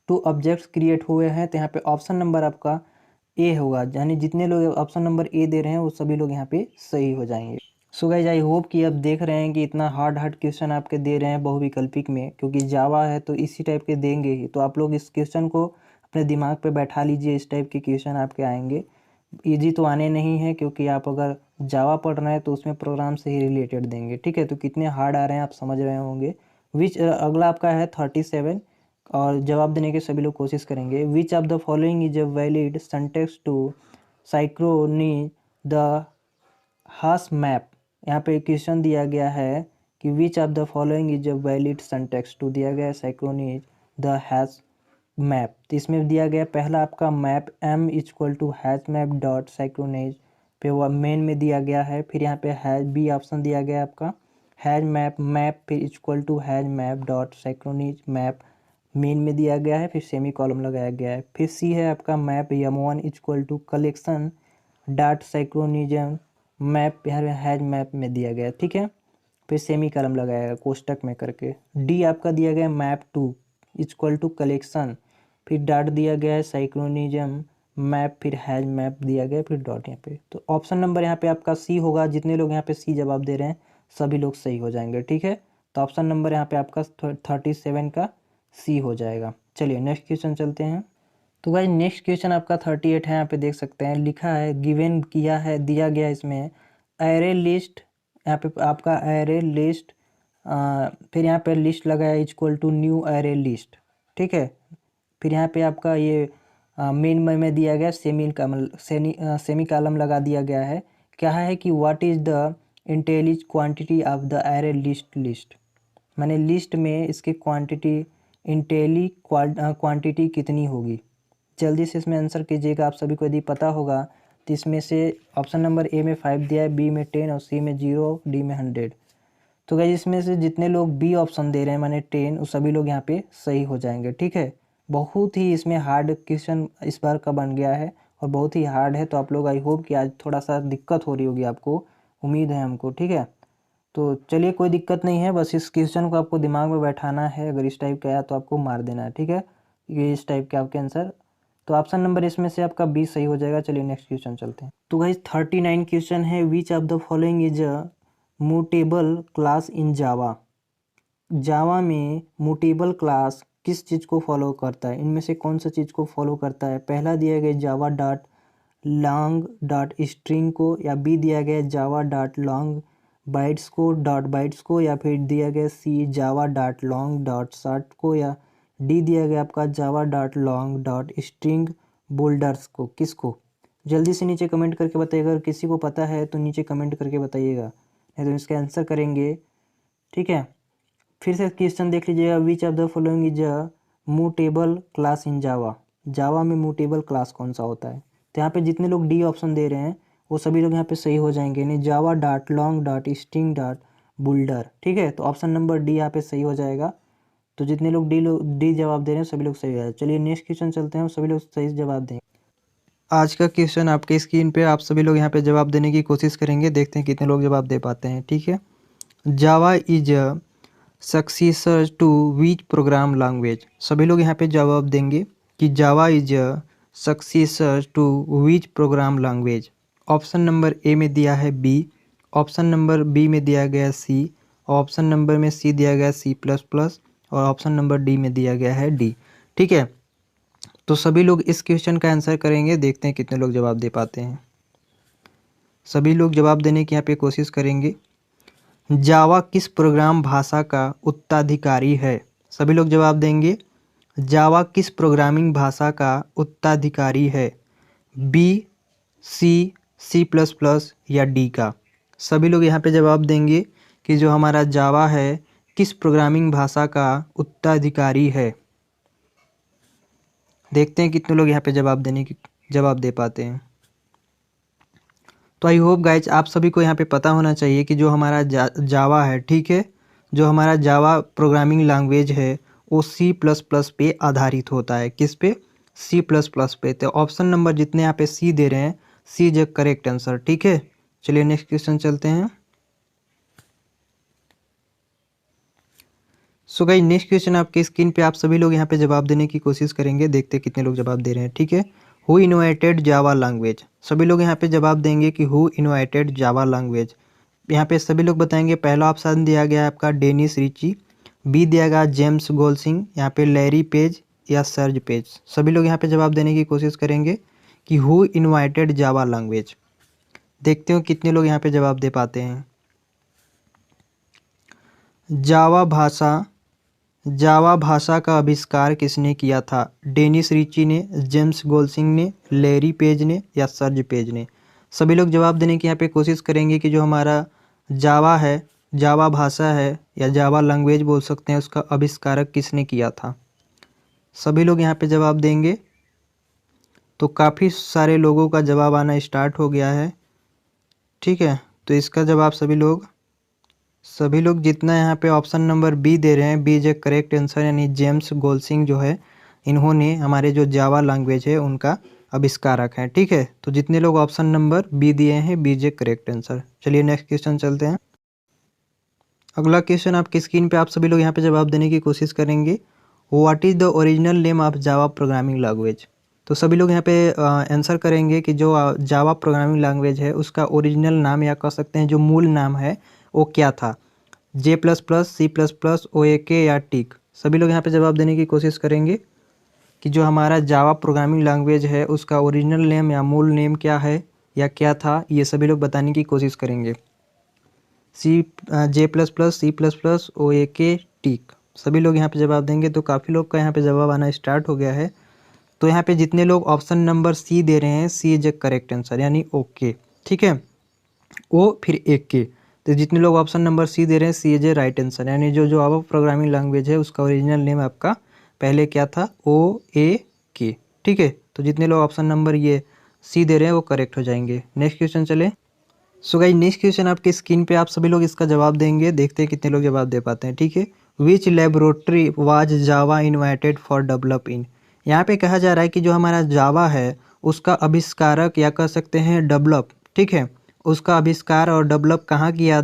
2 ऑब्जेक्ट्स क्रिएट हुए हैं, तो यहाँ पे ऑप्शन नंबर आपका ए होगा, यानी जितने लोग ऑप्शन नंबर ए दे रहे हैं वो सभी लोग यहाँ पे सही हो जाएंगे। सो गाइस आई होप कि आप देख रहे हैं कि इतना हार्ड क्वेश्चन आपके दे रहे हैं बहुविकल्पिक में, क्योंकि जावा है तो इसी टाइप के देंगे ही। तो आप लोग इस क्वेश्चन को अपने दिमाग पे बैठा लीजिए, इस टाइप के क्वेश्चन आपके आएंगे। इजी तो आने नहीं है, क्योंकि आप अगर जावा पढ़ रहे हैं तो उसमें प्रोग्राम से ही रिलेटेड देंगे, ठीक है। तो कितने हार्ड आ रहे हैं आप समझ रहे होंगे। अगला आपका है 37, और जवाब देने के सभी लोग कोशिश करेंगे। Which of the following is a valid syntax to synchronize the hash map. यहाँ पे क्वेश्चन दिया गया है कि which of the following is a valid syntax to, दिया गया है साइक्रोनिज द हैश मैप। तो इसमें दिया गया पहला आपका map m equal to hash map dot synchronize पे, वह मेन में दिया गया है। फिर यहाँ पे हैज बी ऑप्शन दिया गया है आपका हैज मैप मैप, फिर equal to hash map dot synchronize map मेन में दिया गया है, फिर सेमी कॉलम लगाया गया है। फिर सी है आपका map m1 equal to collection dot synchronized map, यहाँ हैज मैप में दिया गया है, ठीक है। फिर सेमी कॉलम लगाएगा कोष्टक में करके। डी आपका दिया गया map to equal to collection, फिर डॉट दिया गया है साइक्लोनिज्म मैप, फिर हैज मैप दिया गया, फिर डॉट यहाँ पे। तो ऑप्शन नंबर यहाँ पे आपका सी होगा। जितने लोग यहाँ पे सी जवाब दे रहे हैं सभी लोग सही हो जाएंगे, ठीक है। तो ऑप्शन नंबर यहाँ पे आपका 37 का सी हो जाएगा। चलिए नेक्स्ट क्वेश्चन चलते हैं। तो भाई नेक्स्ट क्वेश्चन आपका 38 है, यहाँ पे देख सकते हैं लिखा है गिवन किया है दिया गया इसमें एरे लिस्ट, यहाँ पे आपका एरे लिस्ट, फिर यहाँ पे लिस्ट लगा है equal to new array list, ठीक है। फिर यहाँ पे आपका ये मेन में दिया गया सेमी कॉलम लगा दिया गया है। क्या है कि what is the initial quantity of the array list, माने लिस्ट में इसकी क्वांटिटी क्वांटिटी कितनी होगी। जल्दी से इसमें आंसर कीजिएगा। आप सभी को यदि पता होगा तो इसमें से ऑप्शन नंबर ए में 5 दिया है, बी में 10 और सी में 0, डी में 100। तो गाइस इसमें से जितने लोग बी ऑप्शन दे रहे हैं माने 10, वो सभी लोग यहाँ पे सही हो जाएंगे, ठीक है। बहुत ही इसमें हार्ड क्वेश्चन इस बार का बन गया है और बहुत ही हार्ड है। तो आप लोग आई होप कि आज थोड़ा सा दिक्कत हो रही होगी आपको, उम्मीद है हमको, ठीक है। तो चलिए कोई दिक्कत नहीं है, बस इस क्वेश्चन को आपको दिमाग में बैठाना है। अगर इस टाइप का आया तो आपको मार देना है, ठीक है। ये इस टाइप के आपके आंसर। तो ऑप्शन नंबर इसमें से आपका 20 सही हो जाएगा। चलिए नेक्स्ट क्वेश्चन चलते हैं। तो गाइस 39 क्वेश्चन है, which of the following is a mutable class in Java. Java में मूटेबल क्लास किस चीज़ को फॉलो करता है, इनमें से कौन सा चीज़ को फॉलो करता है। पहला दिया गया Java dot long dot string को, या बी दिया गया जावा डॉट लॉन्ग बाइट्स को डॉट बाइट्स को, या फिर दिया गया C Java dot long dot short को, या डी दिया गया आपका Java dot long dot string builders को। किसको जल्दी से नीचे कमेंट करके बताइएगा। अगर किसी को पता है तो नीचे कमेंट करके बताइएगा, नहीं तो इसका आंसर करेंगे, ठीक है। फिर से क्वेश्चन देख लीजिएगा, which of the following is a mutable class in Java. Java में मूटेबल क्लास कौन सा होता है। तो यहाँ पे जितने लोग डी ऑप्शन दे रहे हैं वो सभी लोग यहाँ पे सही हो जाएंगे, नहीं जावा dot long dot string dot builder, ठीक है। तो ऑप्शन नंबर डी यहाँ पे सही हो जाएगा। तो जितने लोग डी जवाब दे रहे हैं सभी लोग सही हो जाएगा। चलिए नेक्स्ट क्वेश्चन चलते हैं, सभी लोग सही जवाब दें। आज का क्वेश्चन आपके स्क्रीन पे, आप सभी लोग यहाँ पे जवाब देने की कोशिश करेंगे, देखते हैं कितने लोग जवाब दे पाते हैं, ठीक है। Java is a successor to which program language. सभी लोग यहाँ पे जवाब देंगे कि Java is a successor to which program language. Option number A में दिया है बी, ऑप्शन नंबर बी में दिया गया सी, ऑप्शन नंबर में सी दिया गया C++, और ऑप्शन नंबर डी में दिया गया है डी, ठीक है। तो सभी लोग इस क्वेश्चन का आंसर करेंगे, देखते हैं कितने लोग जवाब दे पाते हैं। सभी लोग जवाब देने की यहाँ पे कोशिश करेंगे। जावा किस प्रोग्राम भाषा का उत्तराधिकारी है। सभी लोग जवाब देंगे, जावा किस प्रोग्रामिंग भाषा का उत्तराधिकारी है। बी, C++ या डी का। सभी लोग यहाँ पे जवाब देंगे कि जो हमारा जावा है किस प्रोग्रामिंग भाषा का उत्तराधिकारी है। देखते हैं कितने लोग यहाँ पे जवाब दे पाते हैं। तो आई होप गाइज आप सभी को यहाँ पे पता होना चाहिए कि जो हमारा जावा है, ठीक है, जो हमारा जावा प्रोग्रामिंग लैंग्वेज है वो C++ पे आधारित होता है। किस पे, C++ पे। तो ऑप्शन नंबर जितने यहाँ पे सी दे रहे हैं, सी इज करेक्ट आंसर, ठीक है। चलिए नेक्स्ट क्वेश्चन चलते हैं। सो गाइस नेक्स्ट क्वेश्चन आपके स्क्रीन पे, आप सभी लोग यहाँ पे जवाब देने की कोशिश करेंगे, देखते हैं कितने लोग जवाब दे रहे हैं, ठीक है। Who innovated Java language. सभी लोग यहाँ पे जवाब देंगे कि हु इनोवेटेड जावा लैंग्वेज। यहाँ पे सभी लोग बताएंगे। पहला ऑप्शन दिया गया है आपका डेनिस रिची, बी दिया गया जेम्स गोल्सिंग, यहाँ पे लैरी पेज या सर्ज पेज। सभी लोग यहाँ पे जवाब देने की कोशिश करेंगे कि हु इनोवेटेड जावा लैंग्वेज। देखते हो कितने लोग यहाँ पे जवाब दे पाते हैं। जावा भाषा का आविष्कार किसने किया था। डेनिस रिची ने, जेम्स गोल्सिंग ने, लैरी पेज ने या सर्ज पेज ने। सभी लोग जवाब देने की यहाँ पे कोशिश करेंगे कि जो हमारा जावा है, जावा भाषा है या जावा लैंग्वेज बोल सकते हैं, उसका आविष्कारक किसने किया था। सभी लोग यहाँ पे जवाब देंगे। तो काफ़ी सारे लोगों का जवाब आना स्टार्ट हो गया है, ठीक है। तो इसका जवाब सभी लोग जितना यहाँ पे ऑप्शन नंबर बी दे रहे हैं, B is a correct answer, यानी जेम्स गोल्सिंग जो है, इन्होंने हमारे जो जावा लैंग्वेज है उनका आविष्कारक हैं, ठीक है। तो जितने लोग ऑप्शन नंबर बी दिए हैं, B is a correct answer. चलिए नेक्स्ट क्वेश्चन चलते हैं। अगला क्वेश्चन आपकी स्क्रीन पे आप सभी लोग यहाँ पे जवाब देने की कोशिश करेंगे। What is the original name of Java programming language. तो सभी लोग यहाँ पे आंसर करेंगे कि जो जावा प्रोग्रामिंग लैंग्वेज है उसका ओरिजिनल नाम या कह सकते हैं जो मूल नाम है वो क्या था। J++, C++, OAK या टिक। सभी लोग यहाँ पे जवाब देने की कोशिश करेंगे कि जो हमारा जावा प्रोग्रामिंग लैंग्वेज है उसका ओरिजिनल नेम या मूल नेम क्या है या क्या था, ये सभी लोग बताने की कोशिश करेंगे। J++, C++, OAK, टिक। सभी लोग यहाँ पे जवाब देंगे तो काफ़ी लोग का यहाँ पे जवाब आना स्टार्ट हो गया है। तो यहाँ पे जितने लोग ऑप्शन नंबर सी दे रहे हैं, सी इज ए करेक्ट आंसर यानी ओके, ठीक है। ओ फिर एक के, तो जितने लोग ऑप्शन नंबर सी दे रहे हैं सी इज ए राइट आंसर यानी जो जावा प्रोग्रामिंग लैंग्वेज है उसका ओरिजिनल नेम आपका पहले क्या था, OAK, ठीक है। तो जितने लोग ऑप्शन नंबर ये सी दे रहे हैं वो करेक्ट हो जाएंगे। नेक्स्ट क्वेश्चन चले। सो गाइस नेक्स्ट क्वेश्चन आपके स्क्रीन पे आप सभी लोग इसका जवाब देंगे, देखते हैं कितने लोग जवाब दे पाते हैं, ठीक है। Which laboratory was Java invited for develop in. यहाँ पे कहा जा रहा है कि जो हमारा जावा है उसका आविष्कारक या कह सकते हैं डेवलप, ठीक है, उसका आविष्कार और डेवलप कहाँ किया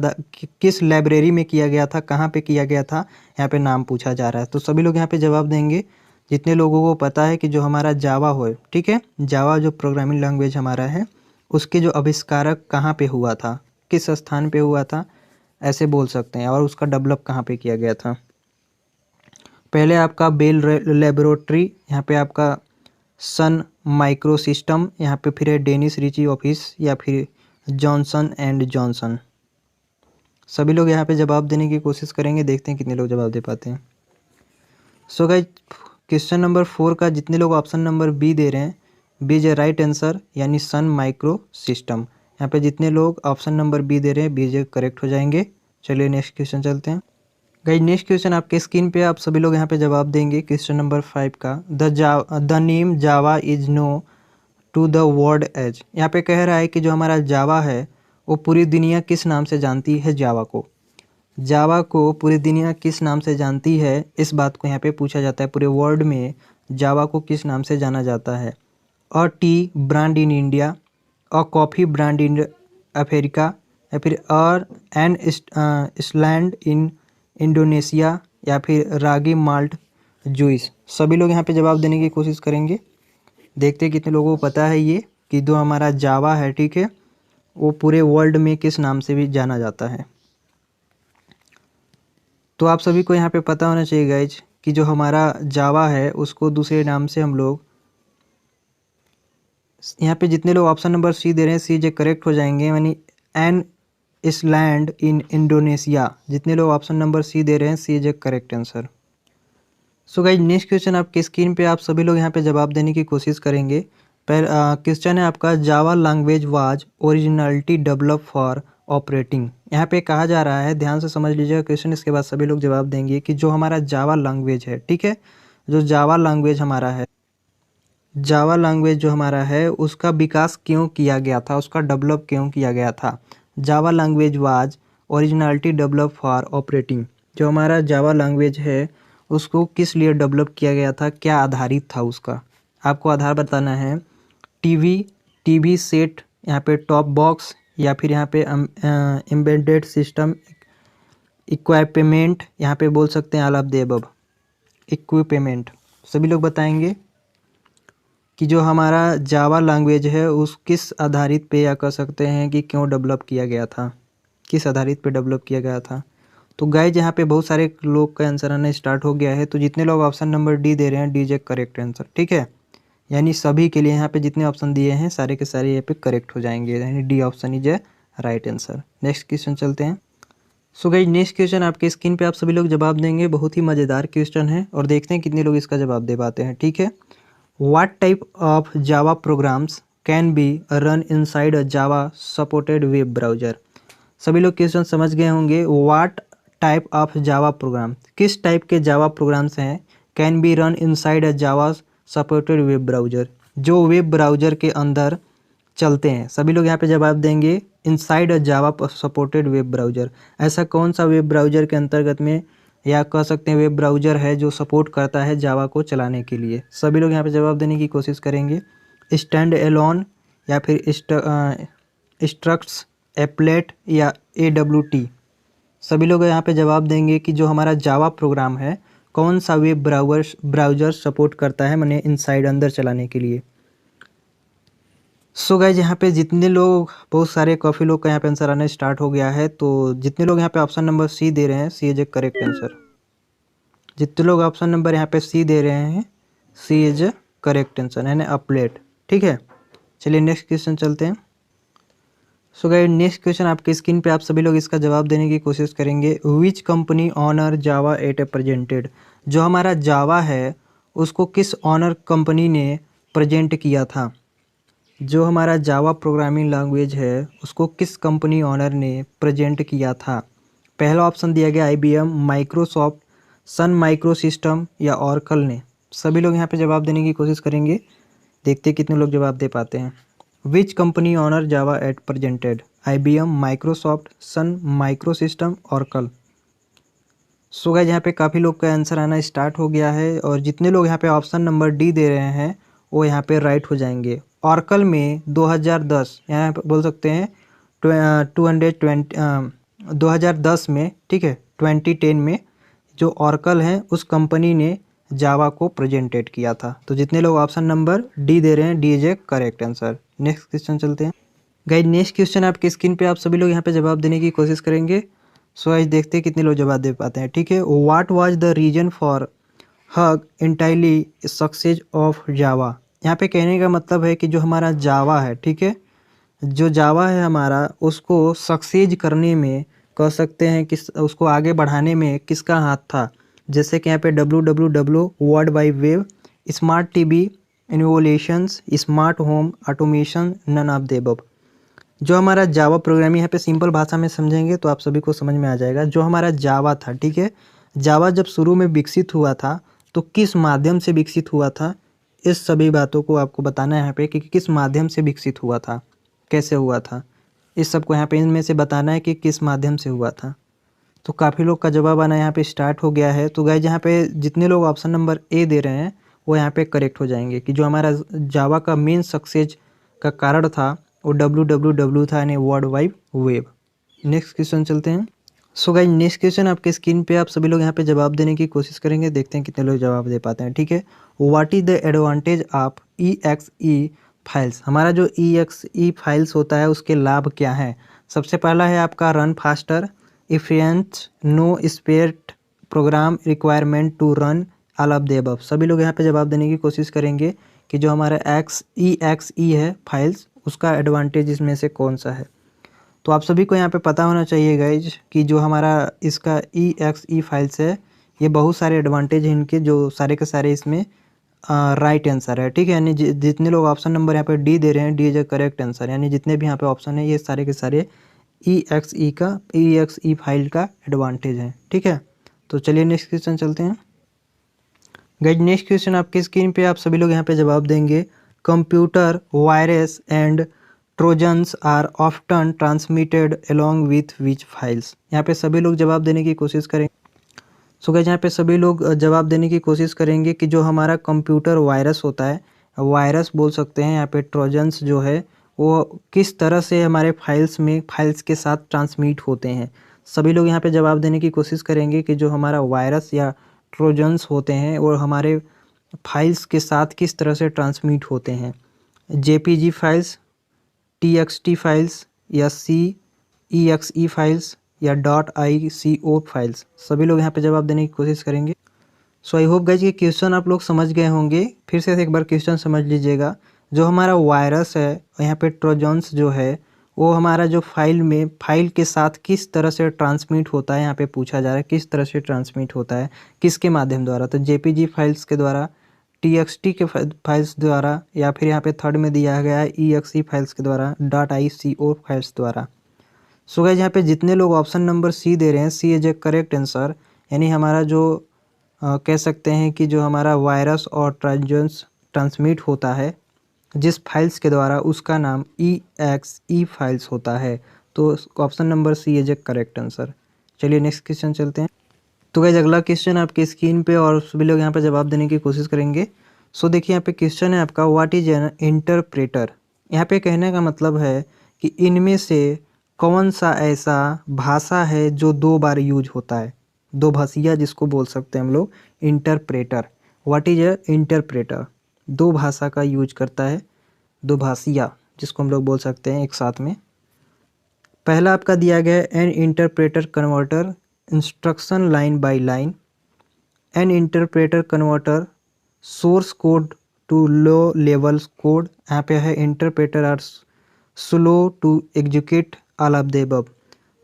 किस लाइब्रेरी में किया गया था, कहाँ पे किया गया था, यहाँ पे नाम पूछा जा रहा है। तो सभी लोग यहाँ पे जवाब देंगे जितने लोगों को पता है कि जो हमारा जावा हो, ठीक है, जावा जो प्रोग्रामिंग लैंग्वेज हमारा है उसके जो आविष्कारक कहाँ पे हुआ था, किस स्थान पे हुआ था, ऐसे बोल सकते हैं, और उसका डेवलप कहाँ पे किया गया था। पहले आपका बेल लेबोरेटरी, यहाँ पे आपका सन माइक्रो सिस्टम, यहाँ पे फिर है डेनिस रिची ऑफिस या फिर जॉनसन एंड जॉनसन। सभी लोग यहाँ पे जवाब देने की कोशिश करेंगे, देखते हैं कितने लोग जवाब दे पाते हैं। सो गाइस क्वेश्चन नंबर 4 का जितने लोग ऑप्शन नंबर बी दे रहे हैं, B is a right answer यानी सन माइक्रो सिस्टम। यहाँ पे जितने लोग ऑप्शन नंबर बी दे रहे हैं बी इज करेक्ट हो जाएंगे। चलिए नेक्स्ट क्वेश्चन चलते हैं। गाइस नेक्स्ट क्वेश्चन आपके स्क्रीन पे आप सभी लोग यहाँ पे जवाब देंगे क्वेश्चन नंबर 5 का। The name Java is known to the world as. यहाँ पे कह रहा है कि जो हमारा जावा है वो पूरी दुनिया किस नाम से जानती है, जावा को पूरी दुनिया किस नाम से जानती है, इस बात को यहाँ पे पूछा जाता है। पूरे वर्ल्ड में जावा को किस नाम से जाना जाता है। A tea brand in India, a coffee brand in Africa, या फिर एन इसलैंड इन इंडोनेशिया, या फिर रागी माल्ट जूस। सभी लोग यहाँ पे जवाब देने की कोशिश करेंगे, देखते हैं कितने लोगों को पता है ये कि जो हमारा जावा है, ठीक है, वो पूरे वर्ल्ड में किस नाम से भी जाना जाता है। तो आप सभी को यहाँ पे पता होना चाहिए गाइज कि जो हमारा जावा है उसको दूसरे नाम से हम लोग, यहाँ पे जितने लोग ऑप्शन नंबर सी दे रहे हैं सी जे करेक्ट हो जाएंगे यानी एन इसलैंड इन इंडोनेशिया। जितने लोग ऑप्शन नंबर सी दे रहे हैं सी जे correct answer. So guys next question आपके स्क्रीन पे आप सभी लोग यहाँ पे जवाब देने की कोशिश करेंगे। क्वेश्चन है आपका, Java language was originality develop for operating. यहाँ पे कहा जा रहा है, ध्यान से समझ लीजिएगा क्वेश्चन, इसके बाद सभी लोग जवाब देंगे कि जो हमारा जावा लैंग्वेज है, ठीक है, जो जावा लैंग्वेज हमारा है, जावा लैंग्वेज जो हमारा है उसका विकास क्यों किया गया था, उसका डेवलप क्यों किया गया था। Java language was originality develop for operating. जो हमारा जावा लैंग्वेज है उसको किस लिए डेवलप किया गया था, क्या आधारित था उसका, आपको आधार बताना है। टीवी सेट, यहाँ पे टॉप बॉक्स, या फिर यहाँ पे एम्बेडेड सिस्टम, इक्विपमेंट, यहाँ पे बोल सकते हैं all of the above, equipment. सभी लोग बताएंगे कि जो हमारा जावा लैंग्वेज है उस किस आधारित पे या कह सकते हैं कि क्यों डेवलप किया गया था, किस आधारित पे डेवलप किया गया था। तो गाइज यहाँ पे बहुत सारे लोग का आंसर आना स्टार्ट हो गया है। तो जितने लोग ऑप्शन नंबर डी दे रहे हैं डी इज करेक्ट आंसर, ठीक है, यानी सभी के लिए यहाँ पे जितने ऑप्शन दिए हैं सारे के सारे यहाँ पे करेक्ट हो जाएंगे, यानी D option is a right answer. Next question चलते हैं। सो गाइज नेक्स्ट क्वेश्चन आपके स्क्रीन पे आप सभी लोग जवाब देंगे, बहुत ही मज़ेदार क्वेश्चन है और देखते हैं कितने लोग इसका जवाब दे पाते हैं, ठीक है। What type of Java programmes can be run inside a Java supported web browser. सभी लोग क्वेश्चन समझ गए होंगे। What type of Java program, किस टाइप के जावा प्रोग्राम्स हैं, can be run inside a Java supported web browser, जो वेब ब्राउजर के अंदर चलते हैं। सभी लोग यहाँ पे जवाब देंगे inside a Java supported web browser. ऐसा कौन सा वेब ब्राउजर के अंतर्गत में या कह सकते हैं वेब ब्राउजर है जो सपोर्ट करता है जावा को चलाने के लिए। सभी लोग यहाँ पे जवाब देने की कोशिश करेंगे। स्टैंड एलोन, या फिर स्ट्रक्ट्स, एप्लेट, या AWT। सभी लोग यहाँ पे जवाब देंगे कि जो हमारा जावा प्रोग्राम है कौन सा वेब ब्राउज़र सपोर्ट करता है मैंने इनसाइड अंदर चलाने के लिए। सो गाइज यहाँ पे जितने लोग, बहुत सारे काफ़ी लोग का यहाँ पे आंसर आना स्टार्ट हो गया है। तो जितने लोग यहाँ पे ऑप्शन नंबर सी दे रहे हैं, सी इज ए करेक्ट आंसर। जितने लोग ऑप्शन नंबर यहाँ पे सी दे रहे हैं, सी इज ए करेक्ट आंसर यानी अपलेट। ठीक है, चलिए नेक्स्ट क्वेश्चन चलते हैं। सो गाइस नेक्स्ट क्वेश्चन आपके स्क्रीन पे, आप सभी लोग इसका जवाब देने की कोशिश करेंगे। Which company owner Java at a presented. जो हमारा जावा है उसको किस ऑनर कंपनी ने प्रेजेंट किया था। जो हमारा जावा प्रोग्रामिंग लैंग्वेज है उसको किस कंपनी ऑनर ने प्रेजेंट किया था। पहला ऑप्शन दिया गया IBM, Microsoft, Sun Micro system या ऑरेकल ने। सभी लोग यहाँ पे जवाब देने की कोशिश करेंगे, देखते हैं कितने लोग जवाब दे पाते हैं। Which company owner Java at presented, IBM, Microsoft, Sun Micro System, Oracle. So guys यहाँ पे काफ़ी लोग का आंसर आना स्टार्ट हो गया है और जितने लोग यहाँ पे ऑप्शन नंबर डी दे रहे हैं वो यहाँ पे राइट हो जाएंगे। ऑरेकल में 2010 यहाँ पे बोल सकते हैं 2010 में, ठीक है, 2010 में जो ऑरेकल है उस कंपनी ने जावा को प्रेजेंटेड किया था। तो जितने लोग ऑप्शन नंबर डी दे रहे हैं, D is a correct answer. Next question चलते हैं। गाइस नेक्स्ट क्वेश्चन आपके स्क्रीन पे, आप सभी लोग यहाँ पे जवाब देने की कोशिश करेंगे। सो आज देखते हैं कितने लोग जवाब दे पाते हैं। ठीक है, what was the reason for huge entirely success of Java. यहाँ पे कहने का मतलब है कि जो हमारा जावा है, ठीक है, जो जावा है हमारा, उसको सक्सेस करने में कह सकते हैं कि उसको आगे बढ़ाने में किसका हाथ था। जैसे कि यहाँ पे WWW, world wide web, smart TV, innovations, smart home, automation, none of the above. जो हमारा जावा प्रोग्रामिंग, यहाँ पे सिंपल भाषा में समझेंगे तो आप सभी को समझ में आ जाएगा। जो हमारा जावा था, ठीक है, जावा जब शुरू में विकसित हुआ था तो किस माध्यम से विकसित हुआ था, इस सभी बातों को आपको बताना है यहाँ पे कि किस माध्यम से विकसित हुआ था, कैसे हुआ था, इस सबको यहाँ पे इनमें से बताना है कि किस माध्यम से हुआ था। तो काफ़ी लोग का जवाब आना यहाँ पे स्टार्ट हो गया है। तो गाइस यहाँ पे जितने लोग ऑप्शन नंबर ए दे रहे हैं वो यहाँ पे करेक्ट हो जाएंगे कि जो हमारा जावा का मेन सक्सेस का कारण था वो WWW था, यानी world wide web. Next question चलते हैं। सो गाइस नेक्स्ट क्वेश्चन आपके स्क्रीन पे, आप सभी लोग यहाँ पे जवाब देने की कोशिश करेंगे, देखते हैं कितने लोग जवाब दे पाते हैं। ठीक है, what is the advantage of EXE files. हमारा जो EXE फाइल्स होता है उसके लाभ क्या हैं। सबसे पहला है आपका run faster, efficient, no spare program requirement to run all of the above. सभी लोग यहाँ पे जवाब देने की कोशिश करेंगे कि जो हमारा EXE है फाइल्स, उसका एडवांटेज इसमें से कौन सा है। तो आप सभी को यहाँ पे पता होना चाहिए गाइज कि जो हमारा इसका EXE फाइल्स है, ये बहुत सारे एडवांटेज हैं इनके, जो सारे के सारे इसमें राइट आंसर है। ठीक है, यानी जितने लोग ऑप्शन नंबर यहाँ पे डी दे रहे हैं, D is a correct answer, यानी जितने भी यहाँ पे ऑप्शन है ये सारे के सारे EXE फाइल का एडवांटेज है। ठीक है, तो चलिए नेक्स्ट क्वेश्चन चलते हैं। गाइज नेक्स्ट क्वेश्चन आपके स्क्रीन पे, आप सभी लोग यहाँ पे जवाब देंगे। Computer virus and trojans are often transmitted along with which files. यहाँ पे सभी लोग जवाब देने की कोशिश करेंगे। सो गाइस यहाँ पे सभी लोग जवाब देने की कोशिश करेंगे कि जो हमारा कंप्यूटर वायरस होता है, वायरस बोल सकते हैं यहाँ पे, ट्रोजन्स जो है वो किस तरह से हमारे फाइल्स के साथ ट्रांसमिट होते हैं। सभी लोग यहाँ पे जवाब देने की कोशिश करेंगे कि जो हमारा वायरस या ट्रोजन्स होते हैं वो हमारे फाइल्स के साथ किस तरह से ट्रांसमिट होते हैं। JPG फाइल्स, TXT फाइल्स या CEXE फाइल्स या .ICO फाइल्स। सभी लोग यहाँ पे जवाब देने की कोशिश करेंगे। सो आई होप गाइज ये क्वेश्चन आप लोग समझ गए होंगे। फिर से एक बार क्वेश्चन समझ लीजिएगा। जो हमारा वायरस है, यहाँ पे ट्रोजन्स जो है वो हमारा जो फाइल के साथ किस तरह से ट्रांसमिट होता है, यहाँ पे पूछा जा रहा है किस तरह से ट्रांसमिट होता है, किसके माध्यम द्वारा। तो JPG फाइल्स के द्वारा, TXT के फाइल्स द्वारा, या फिर यहाँ पे थर्ड में दिया गया है EXE फाइल्स के द्वारा, .ICO फाइल्स द्वारा। सो गाइस यहाँ पे जितने लोग ऑप्शन नंबर सी दे रहे हैं, सी इज ए करेक्ट आंसर, यानी हमारा जो कह सकते हैं कि जो हमारा वायरस और ट्रोजन्स ट्रांसमिट होता है जिस फाइल्स के द्वारा, उसका नाम EXE फाइल्स होता है। तो option number C is a correct answer. चलिए नेक्स्ट क्वेश्चन चलते हैं। तो गाइस अगला क्वेश्चन आपके स्क्रीन पे और सभी लोग यहाँ पे जवाब देने की कोशिश करेंगे। सो देखिए यहाँ पे क्वेश्चन है आपका, व्हाट इज एन इंटरप्रेटर। यहाँ पे कहने का मतलब है कि इनमें से कौन सा ऐसा भाषा है जो दो बार यूज होता है? दो भाषिया जिसको बोल सकते हैं हम लोग, interpreter. What is a interpreter? दो भाषा का यूज करता है, दो भाषिया जिसको हम लोग बोल सकते हैं एक साथ में। पहला आपका दिया गया है an interpreter converter instruction line by line. An interpreter converter source code to low level code. यहाँ पे है interpreter are slow to execute all of the above.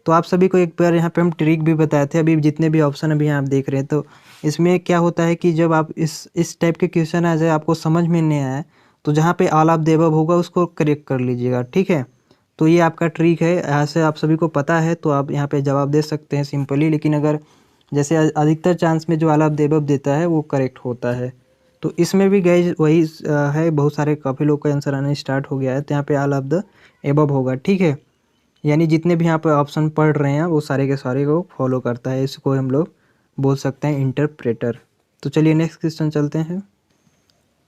तो आप सभी को एक बार यहाँ पे हम ट्रिक भी बताए थे। अभी जितने भी ऑप्शन अभी आप देख रहे हैं, तो इसमें क्या होता है कि जब आप इस टाइप के क्वेश्चन आ जाए, आपको समझ में नहीं आया, तो जहाँ पे ऑल ऑफ द अबव होगा उसको करेक्ट कर लीजिएगा, ठीक है। तो ये आपका ट्रिक है, यहाँ से आप सभी को पता है तो आप यहाँ पे जवाब दे सकते हैं सिंपली। लेकिन अगर जैसे अधिकतर चांस में जो ऑल ऑफ द अबव देता है वो करेक्ट होता है। तो इसमें भी गाइज वही है, बहुत सारे काफ़ी लोग का आंसर आने स्टार्ट हो गया है, तो यहाँ पे ऑल ऑफ द एबव होगा, ठीक है। यानी जितने भी यहाँ पे ऑप्शन पढ़ रहे हैं वो सारे के सारे को फॉलो करता है, इसको हम लोग बोल सकते हैं इंटरप्रेटर। तो चलिए नेक्स्ट क्वेश्चन चलते हैं।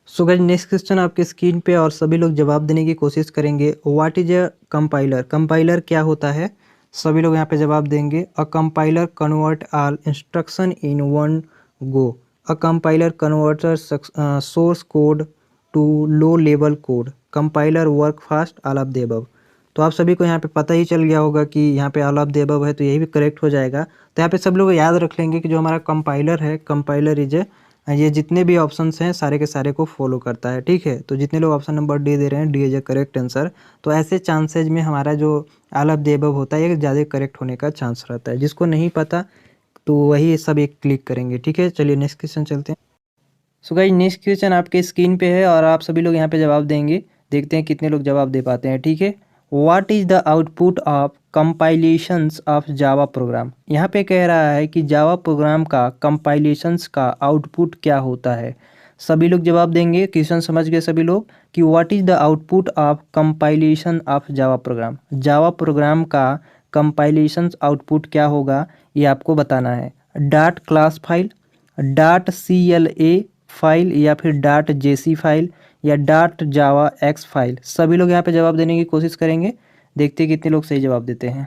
सो गाइस नेक्स्ट क्वेश्चन आपके स्क्रीन पे और सभी लोग जवाब देने की कोशिश करेंगे। What is a compiler? Compiler क्या होता है? सभी लोग यहाँ पे जवाब देंगे। A compiler convert all instruction in one go. A compiler converter source code to low level code. Compiler work fast all of the above. तो आप सभी को यहाँ पे पता ही चल गया होगा कि यहाँ पे ऑल ऑफ द अबव है, तो यही भी करेक्ट हो जाएगा। तो यहाँ पे सब लोग याद रख लेंगे कि जो हमारा कंपाइलर है, कंपाइलर इज ये जितने भी ऑप्शंस हैं सारे के सारे को फॉलो करता है, ठीक है। तो जितने लोग ऑप्शन नंबर डी दे रहे हैं, D is a correct answer. तो ऐसे चांसेज में हमारा जो ऑल ऑफ द अबव होता है ये ज़्यादा करेक्ट होने का चांस रहता है। जिसको नहीं पता तो वही सब एक क्लिक करेंगे, ठीक है। चलिए नेक्स्ट क्वेश्चन चलते हैं। सो गाइस नेक्स्ट क्वेश्चन आपके स्क्रीन पे है और आप सभी लोग यहाँ पे जवाब देंगे। देखते हैं कितने लोग जवाब दे पाते हैं, ठीक है। What is the output of compilations of Java program? यहाँ पे कह रहा है कि जावा प्रोग्राम का कंपाइलेशंस का आउटपुट क्या होता है। सभी लोग जवाब देंगे। क्वेश्चन समझ गए सभी लोग कि what is the output of compilation of Java program? Java program का कंपाइलेशंस आउटपुट क्या होगा ये आपको बताना है। Dot class file, dot CLA file, या फिर डॉट JC फाइल, या डॉट जावा एक्स फाइल। सभी लोग यहाँ पे जवाब देने की कोशिश करेंगे। देखते हैं कितने लोग सही जवाब देते हैं।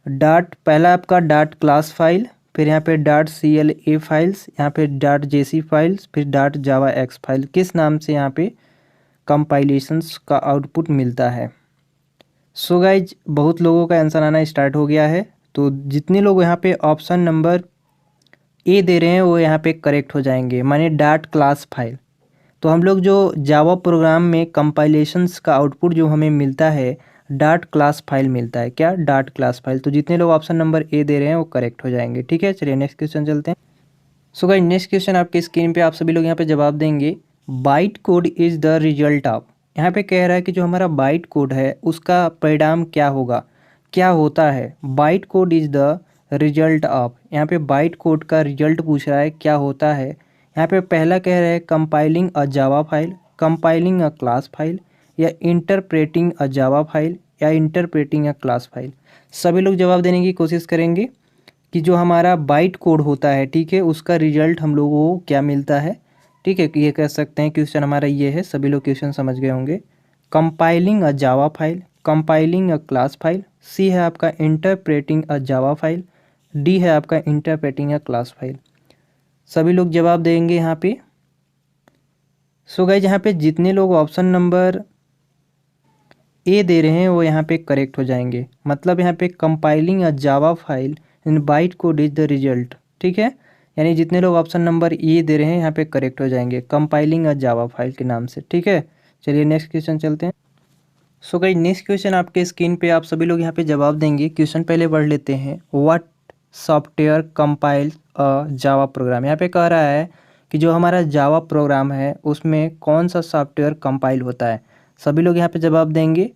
डॉट पहला आपका डॉट क्लास फाइल, फिर यहाँ पे डॉट CLA फाइल्स, यहाँ पे डॉट JC फाइल्स, फिर डॉट जावा एक्स फाइल। किस नाम से यहाँ पे कंपाइलेशंस का आउटपुट मिलता है? सो गाइज बहुत लोगों का आंसर आना स्टार्ट हो गया है। तो जितने लोग यहाँ पे ऑप्शन नंबर ए दे रहे हैं वो यहाँ पे करेक्ट हो जाएंगे, माने डॉट क्लास फाइल। तो हम लोग जो जावा प्रोग्राम में कंपाइलेशंस का आउटपुट जो हमें मिलता है, डॉट क्लास फाइल मिलता है। क्या? Dot class file. तो जितने लोग ऑप्शन नंबर ए दे रहे हैं वो करेक्ट हो जाएंगे, ठीक है। चलिए नेक्स्ट क्वेश्चन चलते हैं। सो गाइस नेक्स्ट क्वेश्चन आपके स्क्रीन पे आप सभी लोग यहाँ पे जवाब देंगे। Bite code is the result of. यहाँ पे कह रहा है कि जो हमारा बाइट कोड है उसका परिणाम क्या होगा, क्या होता है। Bite code is the result of, यहाँ पे बाइट कोड का रिजल्ट पूछ रहा है क्या होता है। यहाँ पे पहला कह रहा है compiling a Java file, compiling a class file, या इंटरप्रेटिंग अ जावा फाइल, या इंटरप्रेटिंग अ क्लास फाइल। सभी लोग जवाब देने की कोशिश करेंगे कि जो हमारा बाइट कोड होता है, ठीक है, उसका रिजल्ट हम लोगों को क्या मिलता है, ठीक है। ये कह सकते हैं क्वेश्चन हमारा ये है। सभी लोग क्वेश्चन समझ गए होंगे। Compiling a Java file, compiling a class file, C है आपका interpreting a Java file, D है आपका इंटरप्रेटिंग अ क्लास फाइल। सभी लोग जवाब देंगे यहाँ पे। सो गाइस यहाँ पे जितने लोग ऑप्शन नंबर ए दे रहे हैं वो यहाँ पे करेक्ट हो जाएंगे। मतलब यहाँ पे compiling a Java file in bite code is the result, ठीक है। यानी जितने लोग ऑप्शन नंबर ए दे रहे हैं यहाँ पे करेक्ट हो जाएंगे कंपाइलिंग अ जावा फाइल के नाम से, ठीक है। चलिए नेक्स्ट क्वेश्चन चलते हैं। सो गाइस नेक्स्ट क्वेश्चन आपके स्क्रीन पे आप सभी लोग यहाँ पे जवाब देंगे। क्वेश्चन पहले पढ़ लेते हैं। What software compile a Java program? यहाँ पे कह रहा है कि जो हमारा जावा प्रोग्राम है उसमें कौन सा सॉफ्टवेयर कंपाइल होता है। सभी लोग यहाँ पे जवाब देंगे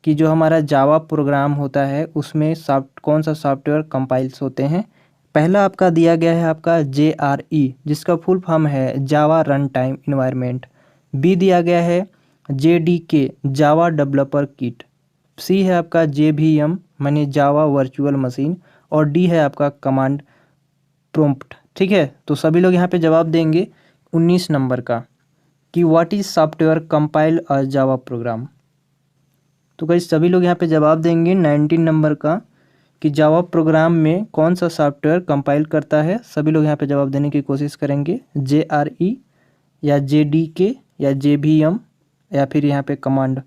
कि जो हमारा जावा प्रोग्राम होता है उसमें कौन सा सॉफ्टवेयर कंपाइल्स होते हैं। पहला आपका दिया गया है आपका JRE, जिसका फुल फॉर्म है जावा रन टाइम इन्वायरमेंट। बी दिया गया है JDK, जावा डेवलपर किट। सी है आपका JVM माने जावा वर्चुअल मशीन, और डी है आपका कमांड प्रॉम्प्ट, ठीक है। तो सभी लोग यहाँ पे जवाब देंगे 19 नंबर का कि what is software compile a Java program. तो गाइस सभी लोग यहाँ पे जवाब देंगे 19 नंबर का कि जावा प्रोग्राम में कौन सा सॉफ्टवेयर कंपाइल करता है। सभी लोग यहाँ पे जवाब देने की कोशिश करेंगे। JRE या JDK या JVM या फिर यहाँ पे कमांड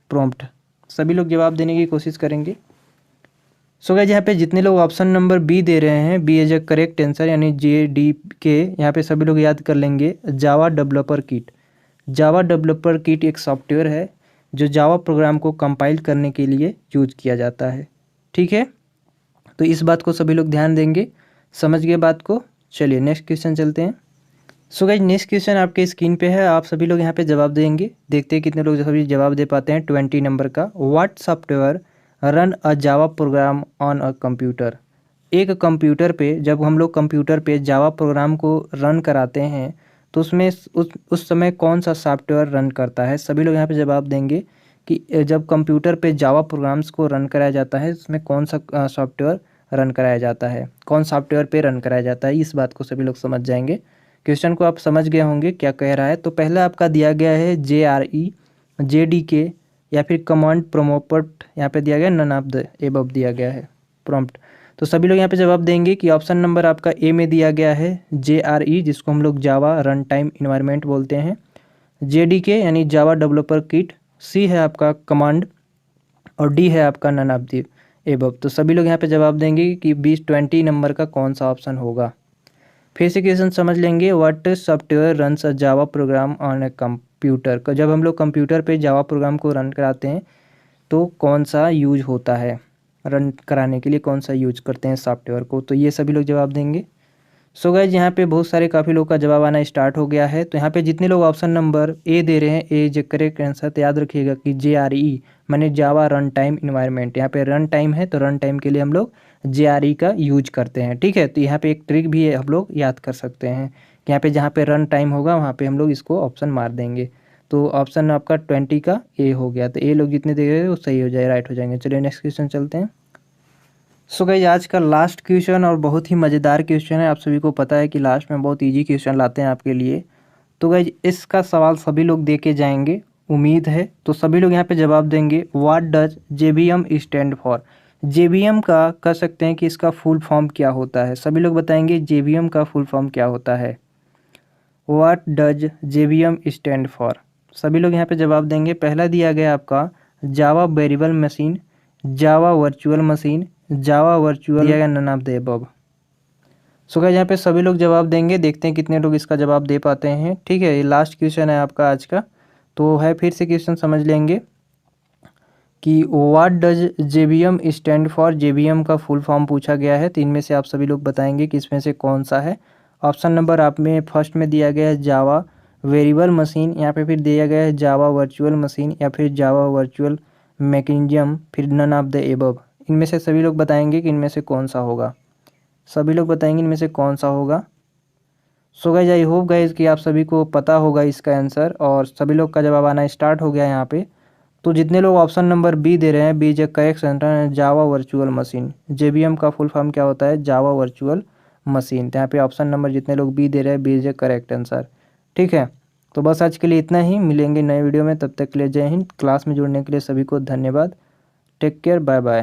प्रॉम्प्ट, सभी लोग जवाब देने की कोशिश करेंगे। सो गाइस यहाँ पे जितने लोग ऑप्शन नंबर बी दे रहे हैं, B as a correct answer यानी JDK, यहाँ पे सभी लोग याद कर लेंगे Java developer kit. Java developer kit एक सॉफ्टवेयर है जो जावा प्रोग्राम को कंपाइल करने के लिए यूज किया जाता है। ठीक है, तो इस बात को सभी लोग ध्यान देंगे। समझ गए बात को? चलिए नेक्स्ट क्वेश्चन चलते हैं। सो गाइस नेक्स्ट क्वेश्चन आपके स्क्रीन पे है, आप सभी लोग यहाँ पे जवाब देंगे। देखते हैं कितने लोग सभी जवाब दे पाते हैं। 20 नंबर का, what software run a Java program on a computer. एक कंप्यूटर पे, जब हम लोग कंप्यूटर पे जावा प्रोग्राम को रन कराते हैं तो उसमें उस समय कौन सा सॉफ्टवेयर रन करता है। सभी लोग यहाँ पे जवाब देंगे कि जब कंप्यूटर पे जावा प्रोग्राम्स को रन कराया जाता है उसमें कौन सा सॉफ्टवेयर रन कराया जाता है, कौन सॉफ्टवेयर पे रन कराया जाता है। इस बात को सभी लोग समझ जाएंगे। क्वेश्चन को आप समझ गए होंगे क्या कह रहा है। तो पहला आपका दिया गया है JRE, JDK या फिर कमांड प्रॉम्प्ट, यहाँ पे दिया गया नन ऑफ द एबव दिया गया है प्रॉम्प्ट। तो सभी लोग यहाँ पे जवाब देंगे कि ऑप्शन नंबर आपका ए में दिया गया है JRE, जिसको हम लोग जावा रन टाइम इन्वायरमेंट बोलते हैं। JDK यानी जावा डेवलपर किट, सी है आपका कमांड और डी है आपका नन ऑफ द एबव। तो सभी लोग यहाँ पे जवाब देंगे कि 20 नंबर का कौन सा ऑप्शन होगा। फिर से क्वेश्चन समझ लेंगे। What software runs a Java program on a computer. जब हम लोग कंप्यूटर पे जावा प्रोग्राम को रन कराते हैं तो कौन सा यूज होता है, रन कराने के लिए कौन सा यूज करते हैं सॉफ्टवेयर को। तो ये सभी लोग जवाब देंगे। सो गाइस यहाँ पे बहुत सारे काफ़ी लोग का जवाब आना स्टार्ट हो गया है। तो यहाँ पे जितने लोग ऑप्शन नंबर ए दे रहे हैं, ए जो करेक्ट आंसर, तो याद रखिएगा कि JRE माने जावा रन टाइम इन्वायरमेंट। यहाँ पे रन टाइम है तो रन टाइम के लिए हम लोग JRE का यूज करते हैं। ठीक है, तो यहाँ पे एक ट्रिक भी है, हम लोग याद कर सकते हैं कि यहाँ पे जहाँ पे रन टाइम होगा वहाँ पे हम लोग इसको ऑप्शन मार देंगे। तो ऑप्शन आपका 20 का ए हो गया। तो ए लोग जितने दे रहे हैं वो सही हो जाए, राइट हो जाएंगे। चलिए नेक्स्ट क्वेश्चन चलते हैं। सो गाइस आज का लास्ट क्वेश्चन और बहुत ही मज़ेदार क्वेश्चन है। आप सभी को पता है कि लास्ट में बहुत इजी क्वेश्चन लाते हैं आपके लिए। तो गाइस इसका सवाल सभी लोग दे के जाएंगे, उम्मीद है। तो सभी लोग यहाँ पे जवाब देंगे। What does JVM stand for. JVM का कह सकते हैं कि इसका फुल फॉर्म क्या होता है। सभी लोग बताएंगे JVM का फुल फॉर्म क्या होता है। What does JVM stand for. सभी लोग यहाँ पे जवाब देंगे। पहला दिया गया आपका Java variable machine, Java virtual machine, Java virtual, दिया गया none of the above. So guys यहाँ पे सभी लोग जवाब देंगे। देखते हैं कितने लोग इसका जवाब दे पाते हैं। ठीक है, ये लास्ट क्वेश्चन है आपका आज का। तो है फिर से क्वेश्चन समझ लेंगे कि what does JVM stand for. JVM का फुल फॉर्म पूछा गया है। तो इनमें से आप सभी लोग बताएंगे कि इसमें से कौन सा है। ऑप्शन नंबर आप में फर्स्ट में दिया गया है जावा वेरिएबल मशीन, यहाँ पे फिर दिया गया है जावा वर्चुअल मशीन या फिर जावा वर्चुअल मैकेनिज्म, फिर नन ऑफ द एबव। इनमें से सभी लोग बताएंगे कि इनमें से कौन सा होगा। सभी लोग बताएंगे इनमें से कौन सा होगा। So guys I hope guys कि आप सभी को पता होगा इसका आंसर और सभी लोग का जवाब आना स्टार्ट हो गया यहाँ पे। तो जितने लोग ऑप्शन नंबर बी दे रहे हैं, बी जो करेक्ट आंसर है जावा वर्चुअल मशीन। JVM का फुल फॉर्म क्या होता है, जावा वर्चुअल मशीन। तो यहाँ पे ऑप्शन नंबर जितने लोग बी दे रहे हैं, बी जो करेक्ट आंसर। ठीक है, तो बस आज के लिए इतना ही। मिलेंगे नए वीडियो में, तब तक के लिए जय हिंद। क्लास में जुड़ने के लिए सभी को धन्यवाद। Take care, bye bye.